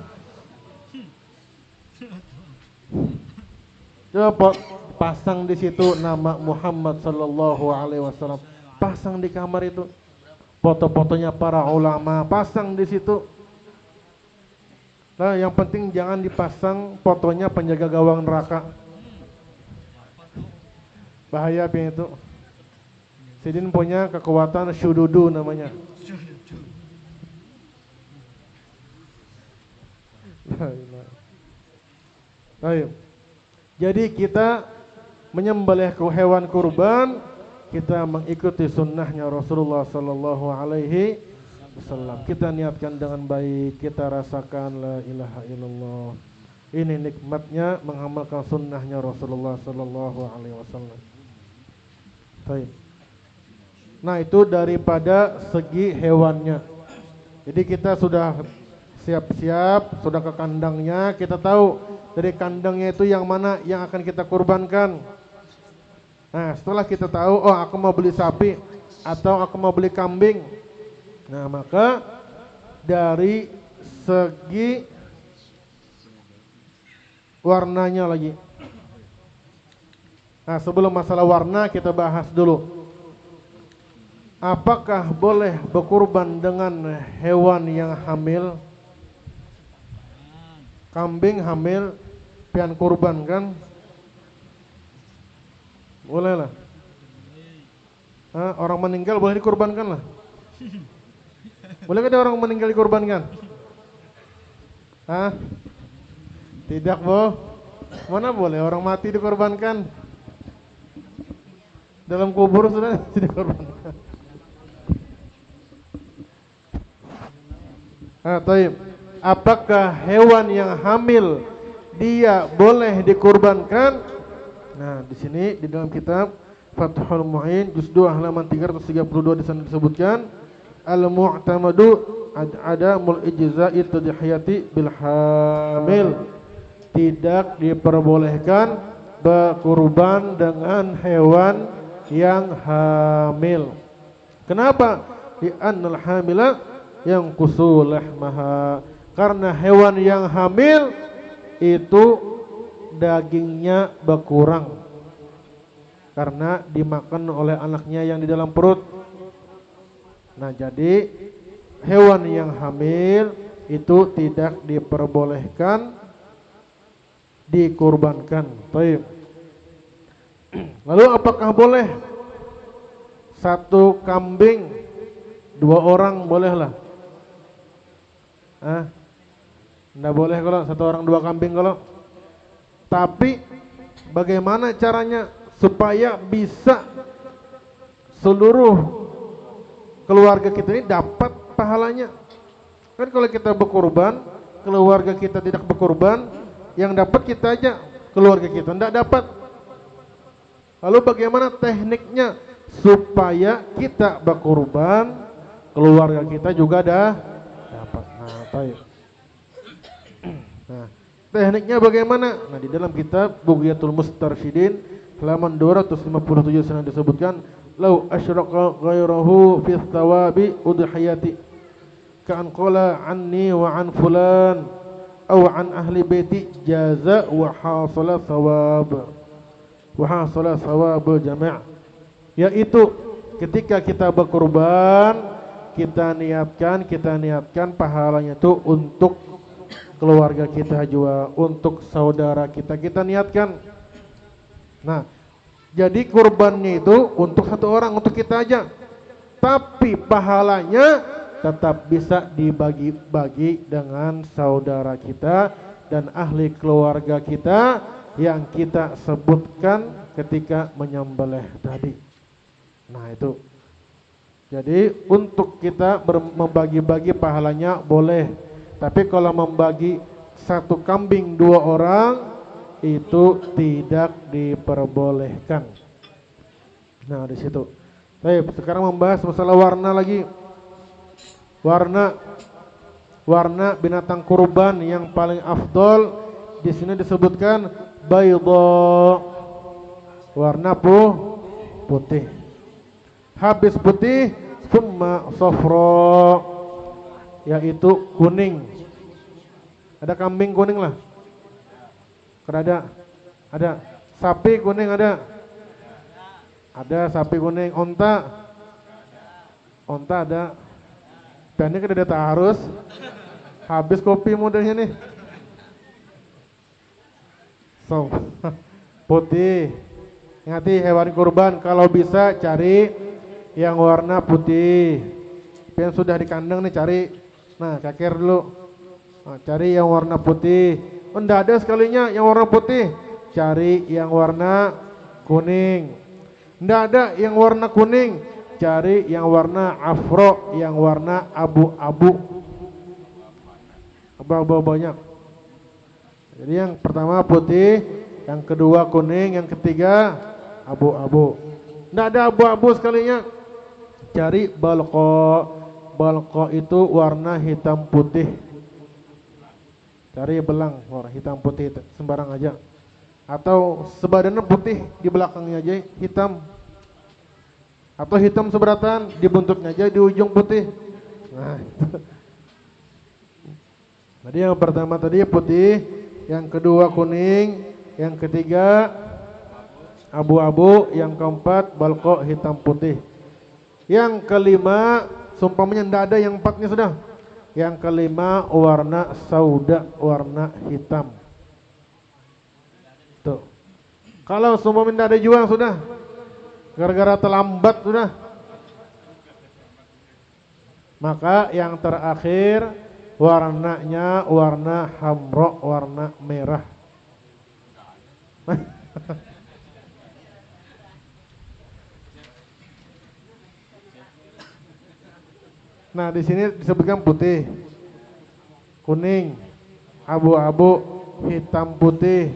Coba pasang di situ nama Muhammad sallallahu alaihi wasallam. Pasang di kamar itu. Foto-fotonya para ulama, pasang di situ. Nah, yang penting jangan dipasang fotonya penjaga gawang neraka. Bahaya apa itu? Sidin punya kekuatan syududu namanya. Ayo. Jadi kita menyembelih hewan kurban, kita mengikuti sunnahnya Rasulullah sallallahu alaihi wasallam. Kita niatkan dengan baik, kita rasakan la ilaha illallah. Ini nikmatnya mengamalkan sunnahnya Rasulullah sallallahu alaihi wasallam. Baik. Nah, itu daripada segi hewannya. Jadi kita sudah siap-siap, sudah ke kandangnya, kita tahu dari kandangnya itu yang mana yang akan kita kurbankan. Nah, setelah kita tahu, oh aku mau beli sapi atau aku mau beli kambing. Nah, maka dari segi warnanya lagi. Nah, sebelum masalah warna kita bahas dulu. Apakah boleh berkurban dengan hewan yang hamil? Kambing hamil, pian kurban kan? Boleh lah. Orang meninggal boleh dikurbankan lah. Boleh ada orang meninggal dikurbankan? Tidak, boh. Mana boleh orang mati dikorbankan? Dalam kubur sudah dikorbankan. Taib. Apakah hewan yang hamil dia boleh dikurbankan? Nah, di sini di dalam kitab Fathul Mu'in juz 2 halaman 332 di sana disebutkan al-mu'tamadu adamul ijza'i tadhiyati bil hamil. Tidak diperbolehkan berkurban dengan hewan yang hamil. Kenapa? Di annal hamila yang kusul lahmaha. Karena hewan yang hamil itu dagingnya berkurang karena dimakan oleh anaknya yang di dalam perut. Nah, jadi hewan yang hamil itu tidak diperbolehkan dikurbankan. Baik. Lalu apakah boleh satu kambing 2 orang bolehlah? Nggak boleh kalau 1 orang 2 kambing kalau. Tapi bagaimana caranya supaya bisa seluruh keluarga kita ini dapat pahalanya? Kan kalau kita berkurban, keluarga kita tidak berkurban, yang dapat kita aja, keluarga kita tidak dapat. Lalu bagaimana tekniknya supaya kita berkurban, keluarga kita juga dapat? Nah, baik. Nah, tekniknya bagaimana? Nah, di dalam kitab Bughyatul Mustarsyidin halaman 257 sana disebutkan, "Lau asyraqa ghairahu fi thawabi udhiyati ka'an qala anni wa an fulan aw an ahli baiti jaza wa hasala thawab jami'." Yaitu ketika kita berkurban, kita niatkan pahalanya itu untuk keluarga kita juga, untuk saudara kita niatkan. Nah, jadi kurbannya itu untuk 1 orang, untuk kita aja. Tapi pahalanya tetap bisa dibagi-bagi dengan saudara kita dan ahli keluarga kita yang kita sebutkan ketika menyembelih tadi. Nah, itu. Jadi untuk kita membagi-bagi pahalanya boleh. Tapi kalau membagi 1 kambing 2 orang itu tidak diperbolehkan. Nah, di situ. Baik, sekarang membahas masalah warna lagi. Warna binatang kurban yang paling afdol di sini disebutkan baydha. Warna putih. Habis putih summa safra, yaitu kuning. Ada kambing kuning lah. Ada sapi kuning ada sapi kuning. Onta ada. Dan ini kita tak harus habis kopi modelnya nih. So, putih. Ingati hewan kurban kalau bisa cari yang warna putih. Yang sudah di kandang nih cari. Nah, kakir dulu. Nah, cari yang warna putih. Enggak ada sekalinya yang warna putih, cari yang warna kuning. Enggak ada yang warna kuning, cari yang warna afro, yang warna abu-abu. Abu-abu banyak. Jadi yang pertama putih, yang kedua kuning, yang ketiga abu-abu. Enggak ada abu-abu sekalinya, cari balqo. Balqo itu warna hitam putih. Cari belang warna hitam putih sembarang aja. Atau sebadannya putih, di belakangnya aja hitam. Atau hitam seberatan, di buntutnya aja di ujung putih. Nah, itu. Jadi yang pertama tadi putih, yang kedua kuning, yang ketiga abu-abu, yang keempat balqo hitam putih. Yang kelima, sumpamanya tidak ada yang empatnya sudah. Yang kelima warna sauda, warna hitam. Tuh. Kalau semua minta ada jual sudah. Gara-gara terlambat sudah. Maka yang terakhir warnanya warna hamra, warna merah. Nah, di sini disebutkan putih, kuning, abu-abu, hitam putih,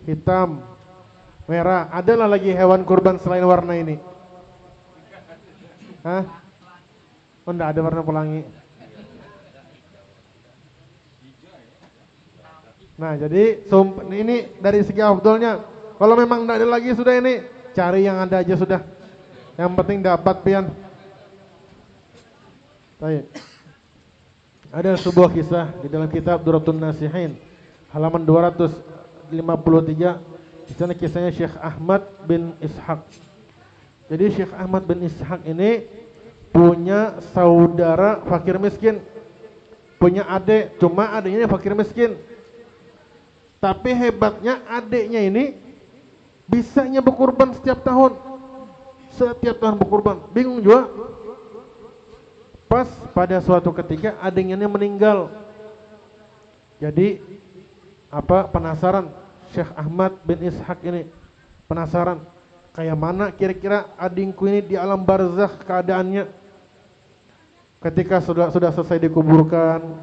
hitam, merah. Adalah lagi hewan kurban selain warna ini? Hah? Oh, enggak ada warna pelangi. Nah, jadi ini dari segi afdolnya. Kalau memang enggak ada lagi sudah ini, cari yang ada aja sudah. Yang penting dapat pian. Baik. Ada sebuah kisah di dalam kitab Duratun Nasihin halaman 253. Di sana kisahnya Syekh Ahmad bin Ishaq. Jadi Syekh Ahmad bin Ishaq ini punya saudara fakir miskin. Punya adik, cuma adiknya fakir miskin. Tapi hebatnya adiknya ini bisanya berkurban setiap tahun. Setiap tahun berkurban. Bingung juga. Pas pada suatu ketika adiknya meninggal. Jadi penasaran Syekh Ahmad bin Ishaq ini, penasaran kayak mana kira-kira adikku ini di alam barzakh keadaannya. Ketika sudah selesai dikuburkan,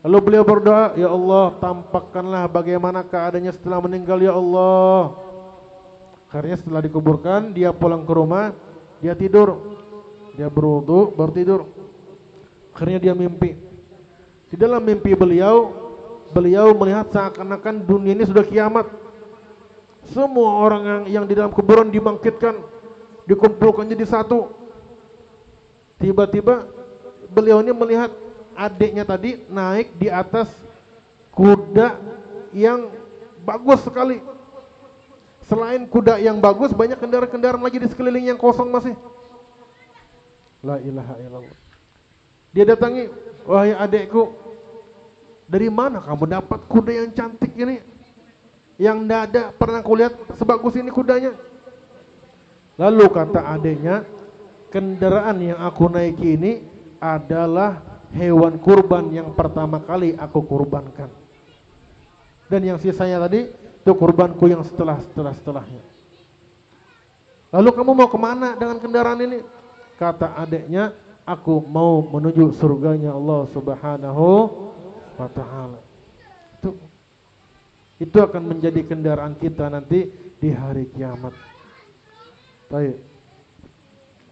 lalu beliau berdoa, ya Allah, tampakkanlah bagaimana keadaannya setelah meninggal ya Allah. Akhirnya setelah dikuburkan, dia pulang ke rumah, dia tidur. Dia berwudu, baru tidur. Akhirnya dia mimpi. Di dalam mimpi beliau melihat seakan-akan dunia ini sudah kiamat. Semua orang yang di dalam kuburan dibangkitkan, dikumpulkan jadi satu. Tiba-tiba beliau ini melihat adiknya tadi naik di atas kuda yang bagus sekali. Selain kuda yang bagus, banyak kendaraan-kendaraan lagi di sekeliling yang kosong masih. La ilaha illallah. Dia datangi, wahai adekku, dari mana kamu dapat kuda yang cantik ini? Yang tidak ada pernah kulihat sebagus ini kudanya. Lalu kata adeknya, kendaraan yang aku naiki ini adalah hewan kurban yang pertama kali aku kurbankan. Dan yang sisanya tadi itu kurbanku yang setelahnya. Lalu kamu mau kemana dengan kendaraan ini? Kata adiknya, aku mau menuju surganya Allah Subhanahu wa ta'ala. Itu akan menjadi kendaraan kita nanti di hari kiamat. Baik.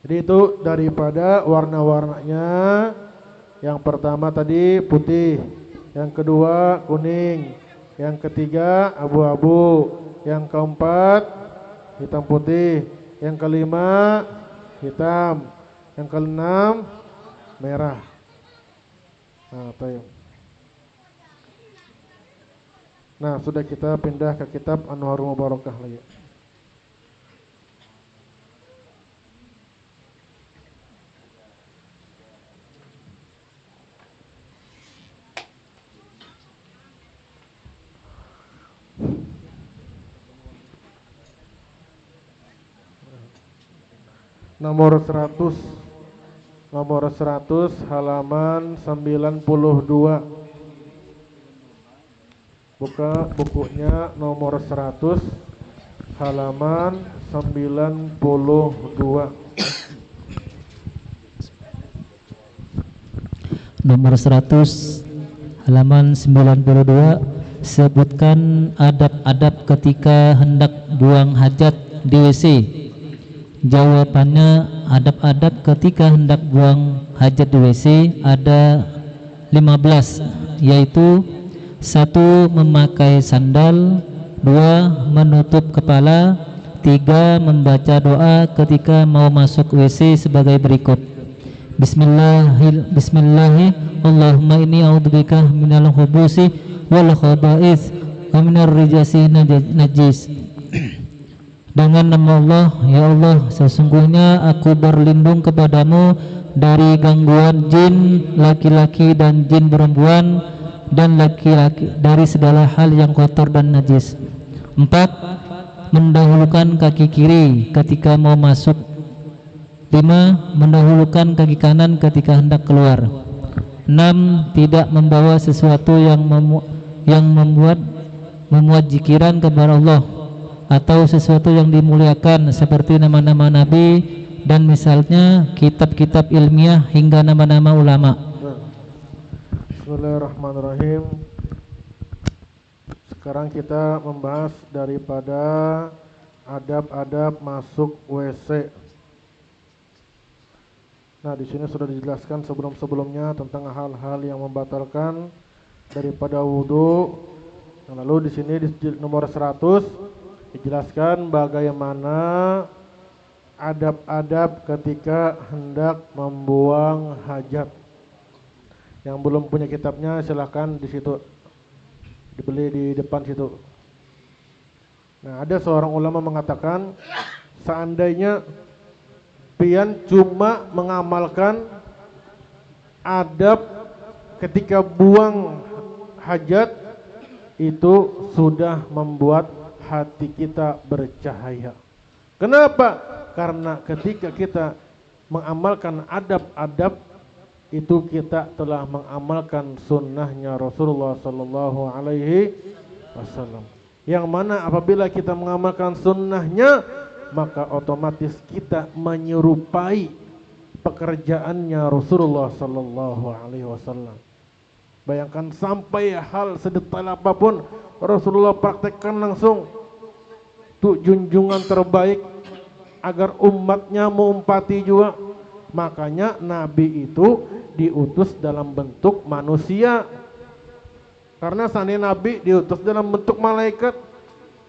Jadi itu daripada warna-warnanya. Yang pertama tadi putih, yang kedua kuning, yang ketiga abu-abu, yang keempat hitam putih, yang kelima hitam, yang keenam merah. Nah, sudah kita pindah ke kitab Anwarul Mubarakah lagi. Nomor 100 halaman 92. Buka bukunya nomor 100 halaman 92. Nomor 100 halaman 92, sebutkan adab-adab ketika hendak buang hajat di WC. Jawabannya, adab-adab ketika hendak buang hajat di WC ada 15, yaitu 1. Memakai sandal, 2. Menutup kepala, 3. Membaca doa ketika mau masuk WC sebagai berikut. Bismillahirrahmanirrahim. Allahumma inni a'udzubika minal khubusi wal khaba'its wa minar rijasi najis. Dengan nama Allah, ya Allah, sesungguhnya aku berlindung kepadamu dari gangguan jin laki-laki dan jin perempuan, dan laki-laki dari segala hal yang kotor dan najis. 4. Mendahulukan kaki kiri ketika mau masuk. 5. Mendahulukan kaki kanan ketika hendak keluar. 6. Tidak membawa sesuatu yang memuat jikiran kepada Allah atau sesuatu yang dimuliakan seperti nama-nama nabi dan misalnya kitab-kitab ilmiah hingga nama-nama ulama. Bismillahirrahmanirrahim. Sekarang kita membahas daripada adab-adab masuk WC. Nah, di sini sudah dijelaskan sebelum-sebelumnya tentang hal-hal yang membatalkan daripada wudu. Nah, lalu di sini di nomor 100 dijelaskan bagaimana adab-adab ketika hendak membuang hajat. Yang belum punya kitabnya silahkan di situ dibeli di depan situ. Nah, ada seorang ulama mengatakan seandainya pian cuma mengamalkan adab ketika buang hajat, itu sudah membuat hati kita bercahaya. Kenapa? Karena ketika kita mengamalkan adab-adab itu kita telah mengamalkan sunnahnya Rasulullah Sallallahu Alaihi Wasallam. Yang mana apabila kita mengamalkan sunnahnya, maka otomatis kita menyerupai pekerjaannya Rasulullah Sallallahu Alaihi Wasallam. Bayangkan sampai hal sedetail apapun Rasulullah praktekkan langsung. Itu junjungan terbaik agar umatnya mengumpati juga. Makanya Nabi itu diutus dalam bentuk manusia. Karena seandainya Nabi diutus dalam bentuk malaikat,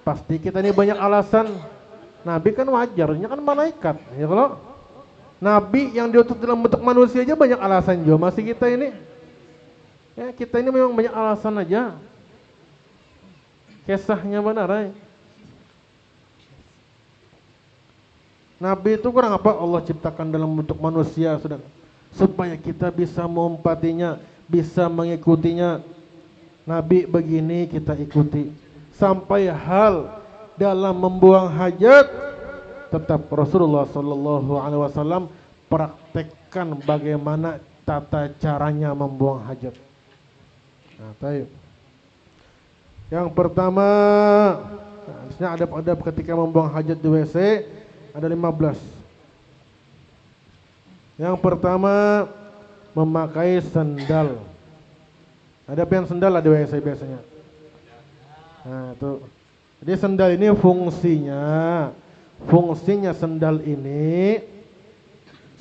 pasti kita ini banyak alasan. Nabi kan wajarnya kan malaikat. Ya kalau Nabi yang diutus dalam bentuk manusia aja banyak alasan juga. Masih kita ini, ya kita ini memang banyak alasan aja. Kisahnya benar, ya. Nabi itu kurang apa? Allah ciptakan dalam bentuk manusia, saudara, supaya kita bisa mengumpatinya, bisa mengikutinya. Nabi begini kita ikuti. Sampai hal dalam membuang hajat, tetap Rasulullah Sallallahu Alaihi Wasallam praktekkan bagaimana tata caranya membuang hajat. Nah, tahu. Yang pertama, nah, adab-adab ketika membuang hajat di WC ada 15. Yang pertama, memakai sendal. Ada yang sendal lah di WC biasanya. Nah, itu. Jadi sendal ini fungsinya sendal ini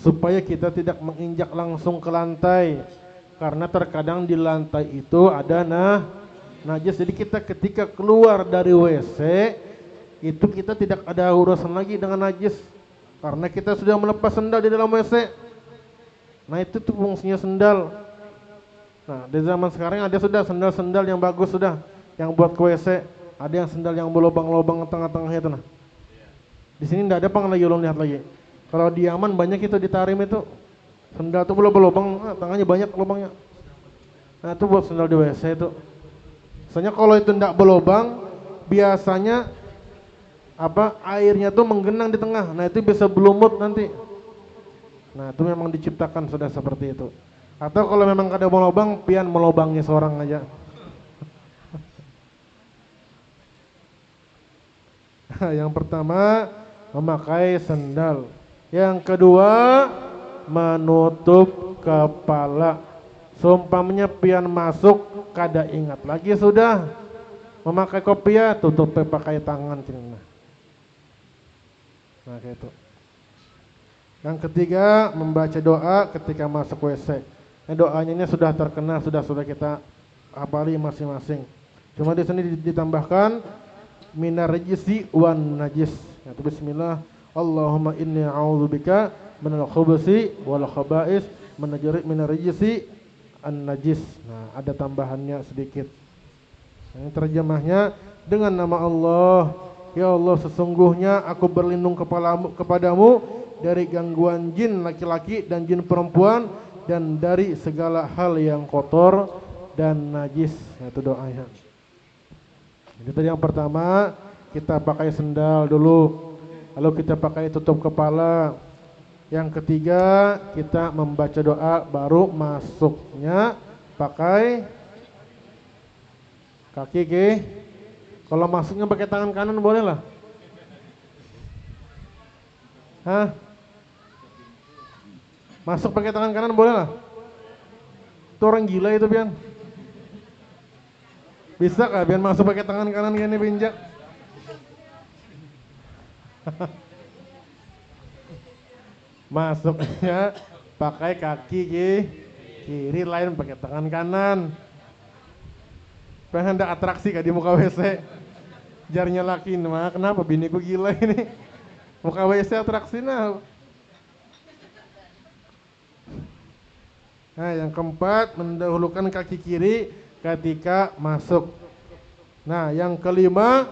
supaya kita tidak menginjak langsung ke lantai. Karena terkadang di lantai itu ada najis. Jadi kita ketika keluar dari WC itu kita tidak ada urusan lagi dengan najis, karena kita sudah melepas sendal di dalam WC. Nah, itu tuh fungsinya sendal. Nah, di zaman sekarang ada sudah sendal-sendal yang bagus sudah, yang buat ke WC. Ada yang sendal yang berlubang-lubang tengah-tengahnya itu. Nah, di sini tidak ada pang lagi, belum lihat lagi. Kalau di Yaman banyak itu di Tarim itu sendal itu berlubang, tangannya banyak lubangnya. Nah, itu buat sendal di WC itu. Soalnya kalau itu tidak berlubang, biasanya airnya tuh menggenang di tengah. Nah, itu bisa berlumut nanti. Nah, itu memang diciptakan sudah seperti itu. Atau kalau memang ada melobang, pian melobangi seorang aja. Yang pertama, memakai sendal. Yang kedua, menutup kepala. Seumpamanya pian masuk, kada ingat lagi sudah memakai kopiah, tutup pakai tangan. Nah, kayak itu. Yang ketiga, membaca doa ketika masuk WC. Doanya ini sudah terkenal, sudah kita hafali masing-masing. Cuma di sini ditambahkan minar rijsi wan najis. Yaitu bismillah, Allahumma inni a'udzubika minal khubusi wal khaba'is minar rijsi an najis. Nah, ada tambahannya sedikit. Yang terjemahnya dengan nama Allah. Ya Allah, sesungguhnya aku berlindung kepadamu dari gangguan jin laki-laki dan jin perempuan dan dari segala hal yang kotor dan najis. Itu doanya. Jadi tadi yang pertama, kita pakai sendal dulu, lalu kita pakai tutup kepala. Yang ketiga, kita membaca doa, baru masuknya pakai kaki kiri. Kalau masuknya pakai tangan kanan boleh lah. Hah? Masuk pakai tangan kanan boleh lah. Itu orang gila itu Pian. Bisa kah Pian masuk pakai tangan kanan gini pinjak? Masuknya pakai kaki kiri, lain pakai tangan kanan. Pengen ada atraksi kah di muka WC? Jarnya laki, mah kenapa biniku gila ini? Muka WC atraksi nah. Nah, yang keempat, mendahulukan kaki kiri ketika masuk. Nah, yang kelima,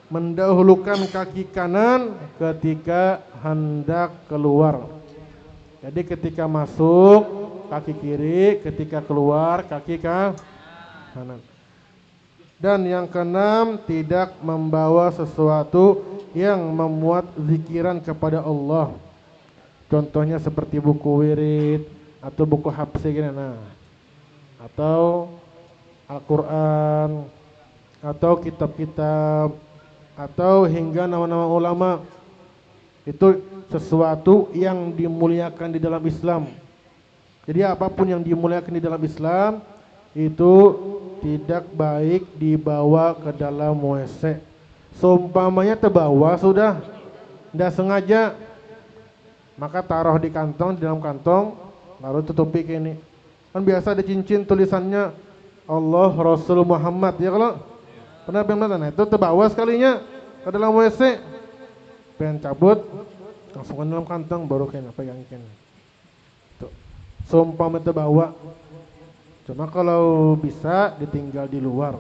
mendahulukan kaki kanan ketika hendak keluar. Jadi ketika masuk kaki kiri, ketika keluar kaki kanan. Dan yang keenam, tidak membawa sesuatu yang memuat zikiran kepada Allah. Contohnya seperti buku wirid atau buku hafsi gini, nah, atau Al-Quran, atau kitab-kitab, atau hingga nama-nama ulama. Itu sesuatu yang dimuliakan di dalam Islam. Jadi apapun yang dimuliakan di dalam Islam itu tidak baik dibawa ke dalam WC. Seumpamanya terbawa sudah, tidak sengaja, maka taruh di kantong, di dalam kantong, baru tutupi kayak ini. Kan biasa ada cincin tulisannya Allah Rasul Muhammad, ya kalau pernah pengen itu terbawa sekalinya ke dalam WC, pengen cabut, langsung ke dalam kantong, baru kena pegang kena. Tuh, sumpah terbawa. Cuma kalau bisa ditinggal di luar.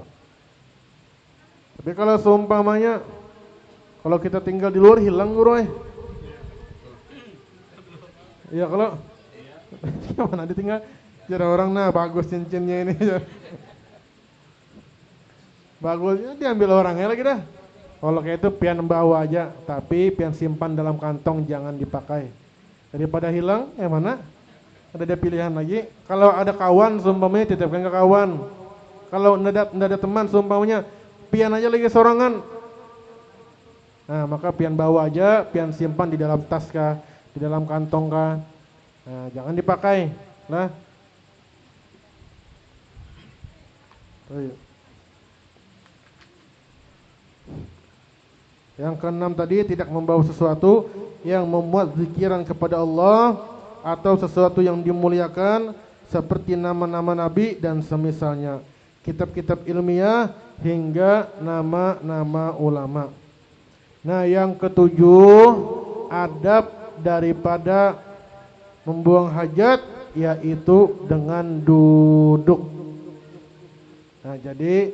Tapi kalau seumpamanya, kalau kita tinggal di luar hilang guru. Iya kalau, gimana ditinggal? Jadi orang nah bagus cincinnya ini. Bagusnya diambil orangnya lagi dah. Kalau kayak itu pian bawa aja, tapi pian simpan dalam kantong, jangan dipakai. Daripada hilang, mana? Ada pilihan lagi. Kalau ada kawan, sumpamanya titipkan ke kawan. Kalau tidak ada teman, sumpamanya pian aja lagi sorangan. Nah, maka pian bawa aja, pian simpan di dalam tas kah, di dalam kantong kah. Nah, jangan dipakai. Nah, yang keenam tadi, tidak membawa sesuatu yang membuat zikiran kepada Allah atau sesuatu yang dimuliakan seperti nama-nama nabi dan semisalnya, kitab-kitab ilmiah hingga nama-nama ulama. Nah, yang ketujuh, adab daripada membuang hajat yaitu dengan duduk. Nah, jadi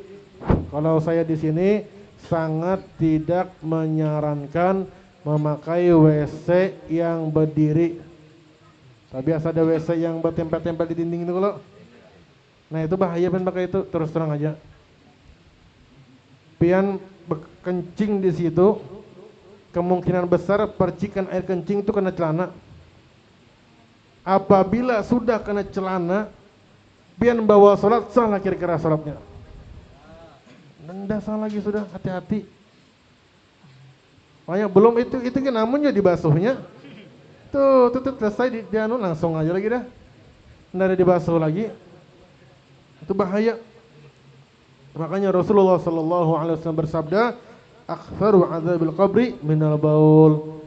kalau saya di sini sangat tidak menyarankan memakai WC yang berdiri. Tapi biasa ada WC yang bertempel-tempel di dinding itu kalau. Nah, itu bahaya pian pakai itu, terus terang aja. Pian kencing di situ, kemungkinan besar percikan air kencing itu kena celana. Apabila sudah kena celana, pian bawa sholat, salah kira-kira sholatnya. Nggak salah lagi sudah, hati-hati. Makanya belum itu kan namunnya dibasuhnya. Tuh selesai di anu langsung aja lagi dah. Nggak ada dibasuh lagi. Itu bahaya. Makanya Rasulullah sallallahu alaihi wasallam bersabda, "Aktsaru azabil qabri minal baul."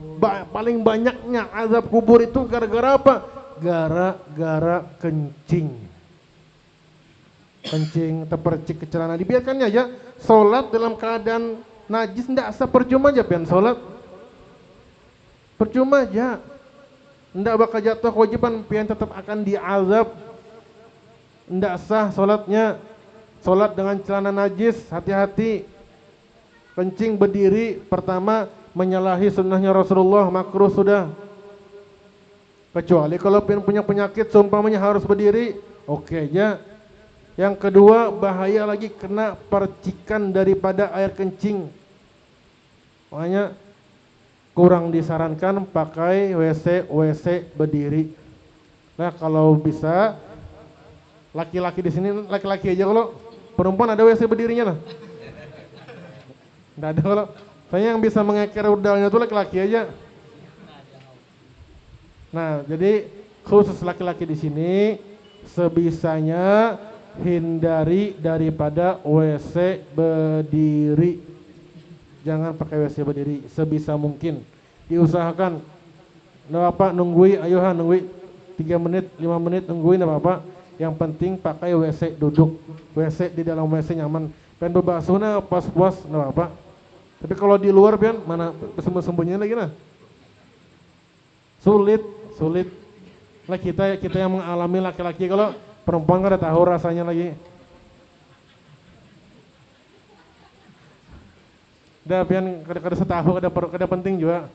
Paling banyaknya azab kubur itu gara-gara apa? Gara-gara kencing. Kencing terpercik ke celana, dibiarkannya aja. Salat dalam keadaan najis ndak sah, percuma aja pian salat. Percuma aja. Ndak bakal jatuh kewajiban, pian tetap akan diazab. Ndak sah salatnya. Salat dengan celana najis, hati-hati. Kencing berdiri, pertama menyalahi sunnahnya Rasulullah, makruh sudah. Kecuali kalau pian punya penyakit seumpamanya harus berdiri, oke aja. Yang kedua, bahaya lagi kena percikan daripada air kencing. Makanya kurang disarankan pakai WC berdiri. Nah, kalau bisa laki-laki di sini laki-laki aja, kalau perempuan ada WC berdirinya lah. Enggak ada kalau. Saya yang bisa mengeker udalnya itu laki-laki aja. Nah, jadi khusus laki-laki di sini sebisanya hindari daripada WC berdiri. Jangan pakai WC berdiri sebisa mungkin. Diusahakan. Nggak apa nungguin, ayohan nungguin 3 menit, 5 menit nungguin apa apa. Yang penting pakai WC duduk. WC di dalam WC nyaman. Pengen berbasuhnya pas-pas nggak apa. Tapi kalau di luar pian mana sembunyinya lagi nah. Sulit. Lah kita yang mengalami laki-laki, kalau perempuan kan udah tahu rasanya lagi. Dah pian kada setahu kada penting juga.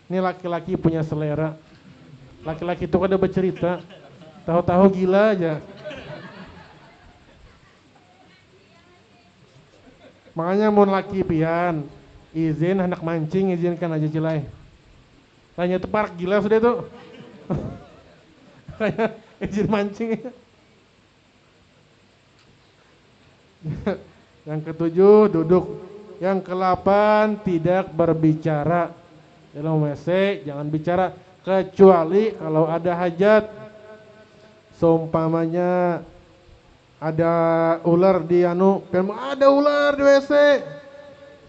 Ini laki-laki punya selera. Laki-laki itu kada bercerita. Tahu-tahu gila aja. Makanya mau laki pian izin anak mancing, izinkan aja jelai. Tanya itu park gila sudah itu. Kayak izin mancing. Yang ketujuh duduk. Yang ke-8 tidak berbicara. Dalam WC jangan bicara kecuali kalau ada hajat. Seumpamanya ada ular di ada ular di WC.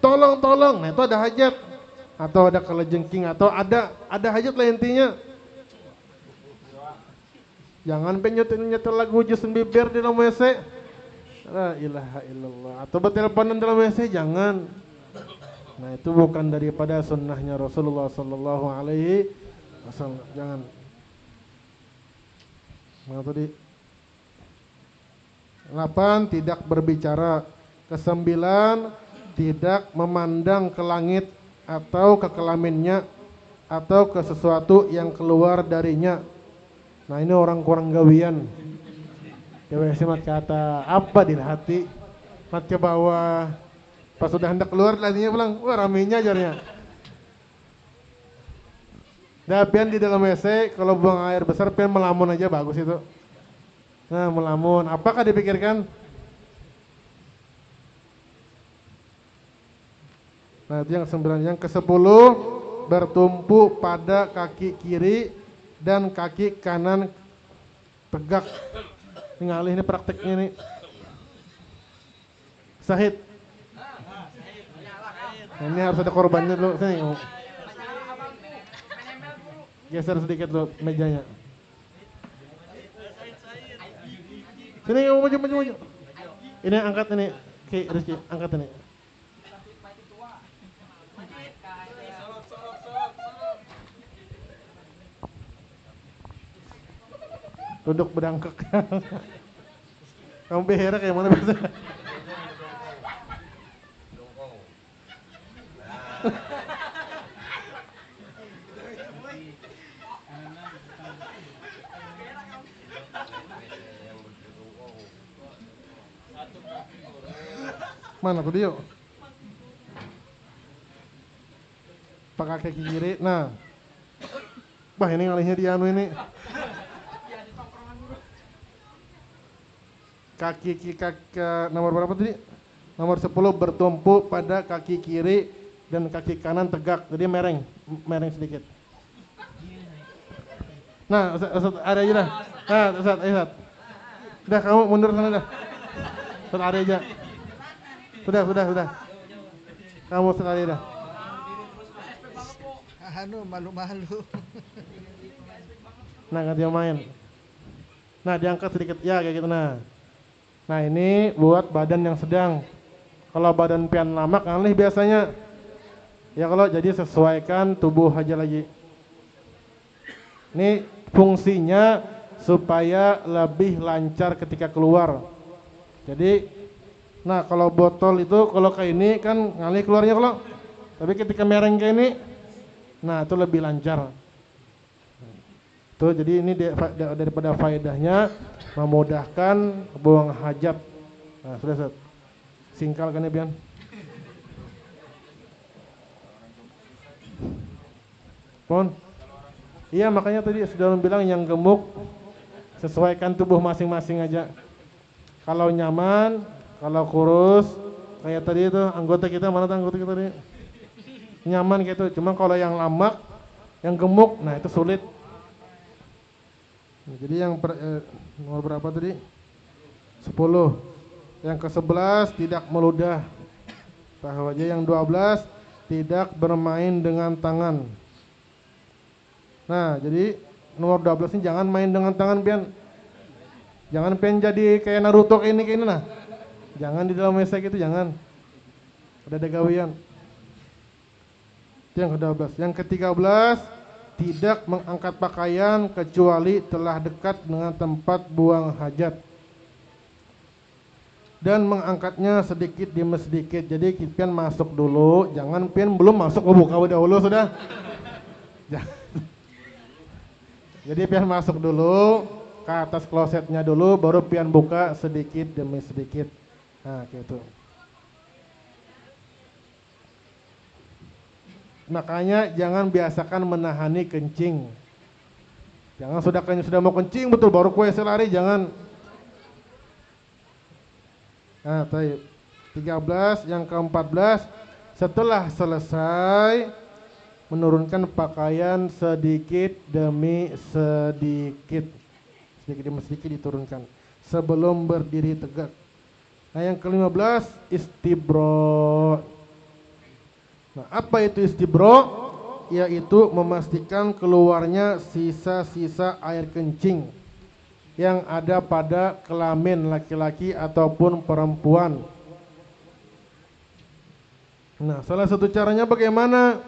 Tolong. Nah itu ada hajat. Atau ada kalajengking atau ada hajat lah intinya. Jangan nyetel lagu Justin Bieber di dalam WC. La ilaha illallah. Atau berteleponan dalam WC jangan. Nah itu bukan daripada sunnahnya Rasulullah sallallahu alaihi wasallam. Jangan. Mana tadi? 8 tidak berbicara. Ke-9 tidak memandang ke langit atau ke kelaminnya atau ke sesuatu yang keluar darinya. Nah ini orang kurang gawian. Dia mat kata apa di hati, mat ke bawah. Pas sudah hendak keluar ladinya pulang, wah ramenya ajarnya. Dah pian di dalam WC kalau buang air besar pian melamun aja bagus itu. Nah melamun, apakah dipikirkan? Nah itu yang 9. Yang ke-10 bertumpu pada kaki kiri dan kaki kanan tegak. Ini ngalih ini prakteknya nih. Sahid. Nah, ini harus ada korbannya dulu. Sini. Geser sedikit dulu mejanya. Sini maju. Ini angkat ini. Ki Rizky, angkat ini. Duduk berdangkek. Kamu behera kayak mana biasa? Mana tuh dia? Pakai kaki kiri. Nah. Bah ini ngalihnya di anu ini. Kaki nomor berapa tadi? Nomor 10 bertumpu pada kaki kiri dan kaki kanan tegak. Jadi mereng sedikit. Nah, Ustaz ada aja dah. Nah, Ustaz. Udah kamu mundur sana dah. Ustaz ada aja. Sudah. Kamu sekali dah. Malu-malu. Nah, ganti yang main. Nah, diangkat sedikit ya kayak gitu nah. Nah ini buat badan yang sedang. Kalau badan pian lama kan biasanya. Ya kalau jadi sesuaikan tubuh aja lagi. Ini fungsinya supaya lebih lancar ketika keluar. Jadi, nah kalau botol itu kalau kayak ini kan ngalih keluarnya kalau. Tapi ketika mereng kayak ini, nah itu lebih lancar. Tuh jadi ini daripada faedahnya memudahkan buang hajat. Nah sudah singkal kan ya pian. Pon? Iya, makanya tadi sudah bilang yang gemuk sesuaikan tubuh masing-masing aja. Kalau nyaman, kalau kurus, kayak tadi itu anggota kita, mana tuh anggota kita tadi? Nyaman gitu. Cuma kalau yang lamak, yang gemuk, nah itu sulit. Nah, jadi yang nomor berapa tadi? 10. Yang ke-11 tidak meludah. Tahu aja. Yang 12 tidak bermain dengan tangan. Nah, jadi nomor 12 ini jangan main dengan tangan pian. Jangan pengen jadi kayak Naruto kayak ini nah. Jangan di dalam WC gitu, jangan. Ada gawean. Itu yang ke-12. Yang ke-13 tidak mengangkat pakaian kecuali telah dekat dengan tempat buang hajat. Dan mengangkatnya sedikit demi sedikit. Jadi pian masuk dulu, jangan pian belum masuk buka dahulu sudah. Jadi pian masuk dulu ke atas klosetnya dulu, baru pian buka sedikit demi sedikit. Nah, gitu. Makanya jangan biasakan menahani kencing. Jangan sudah mau kencing betul baru kue lari, jangan. Nah, 13, yang ke-14 setelah selesai menurunkan pakaian sedikit demi sedikit. Sedikit demi sedikit diturunkan sebelum berdiri tegak. Nah, yang ke-15 istibro. Nah, apa itu istibro? Yaitu memastikan keluarnya sisa-sisa air kencing yang ada pada kelamin laki-laki ataupun perempuan. Nah, salah satu caranya bagaimana?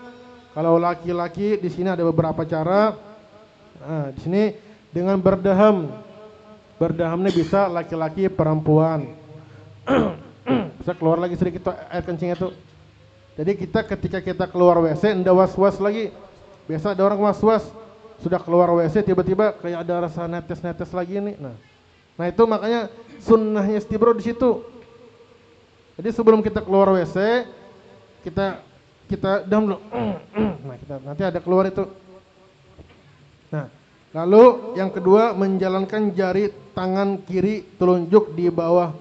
Kalau laki-laki di sini ada beberapa cara. Nah, di sini dengan berdaham. Berdahamnya bisa laki-laki, perempuan. Bisa keluar lagi sedikit air kencing itu. Jadi ketika kita keluar WC ndak was-was lagi. Biasa ada orang was-was. Sudah keluar WC tiba-tiba kayak ada rasa netes-netes lagi nih. Nah itu makanya sunnahnya istibro di situ. Jadi sebelum kita keluar WC kita dam dulu. Nah nanti ada keluar itu. Nah lalu yang kedua menjalankan jari tangan kiri telunjuk di bawah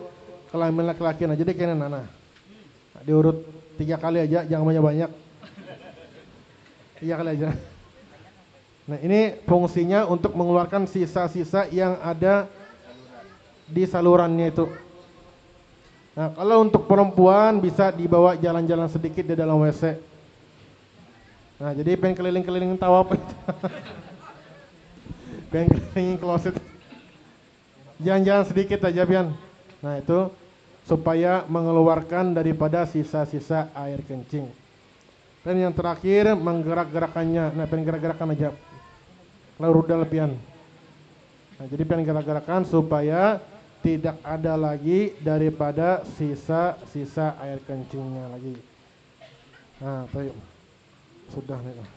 kelamin laki-laki. Nah jadi kayak nah diurut 3 kali aja, jangan banyak-banyak. 3 kali aja. Nah ini fungsinya untuk mengeluarkan sisa-sisa yang ada di salurannya itu. Nah kalau untuk perempuan bisa dibawa jalan-jalan sedikit di dalam WC. Nah jadi pengen keliling-keliling tawaf. Pengen keliling kloset. Jalan-jalan sedikit aja pian. Nah itu supaya mengeluarkan daripada sisa-sisa air kencing. Dan yang terakhir menggerak-gerakannya. Nah pengen gerak-gerakan aja. Lalu rudal pian. Nah, jadi pengen gerak-gerakan supaya tidak ada lagi daripada sisa-sisa air kencingnya lagi. Nah, baik. Sudah nih.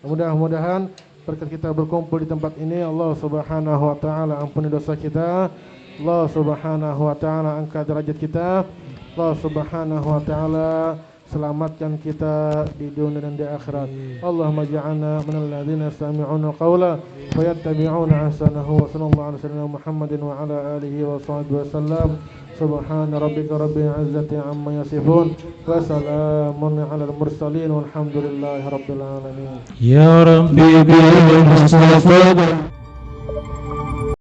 Mudah-mudahan berkat kita berkumpul di tempat ini Allah Subhanahu wa taala ampuni dosa kita. Allah Subhanahu wa taala angkat derajat kita. Allah Subhanahu wa taala selamatkan kita di dunia dan di akhirat. Allahumma ja'alna minal ladzina yastami'una qawla fayattabi'una ahsanahu wa sallallahu ala sayyidina Muhammadin wa ala alihi wa sahbihi wa sallam. Subhana rabbika rabbil izzati amma yasifun wa salamun alal mursalin walhamdulillahi rabbil alamin. Ya Rabbi bil Mustafa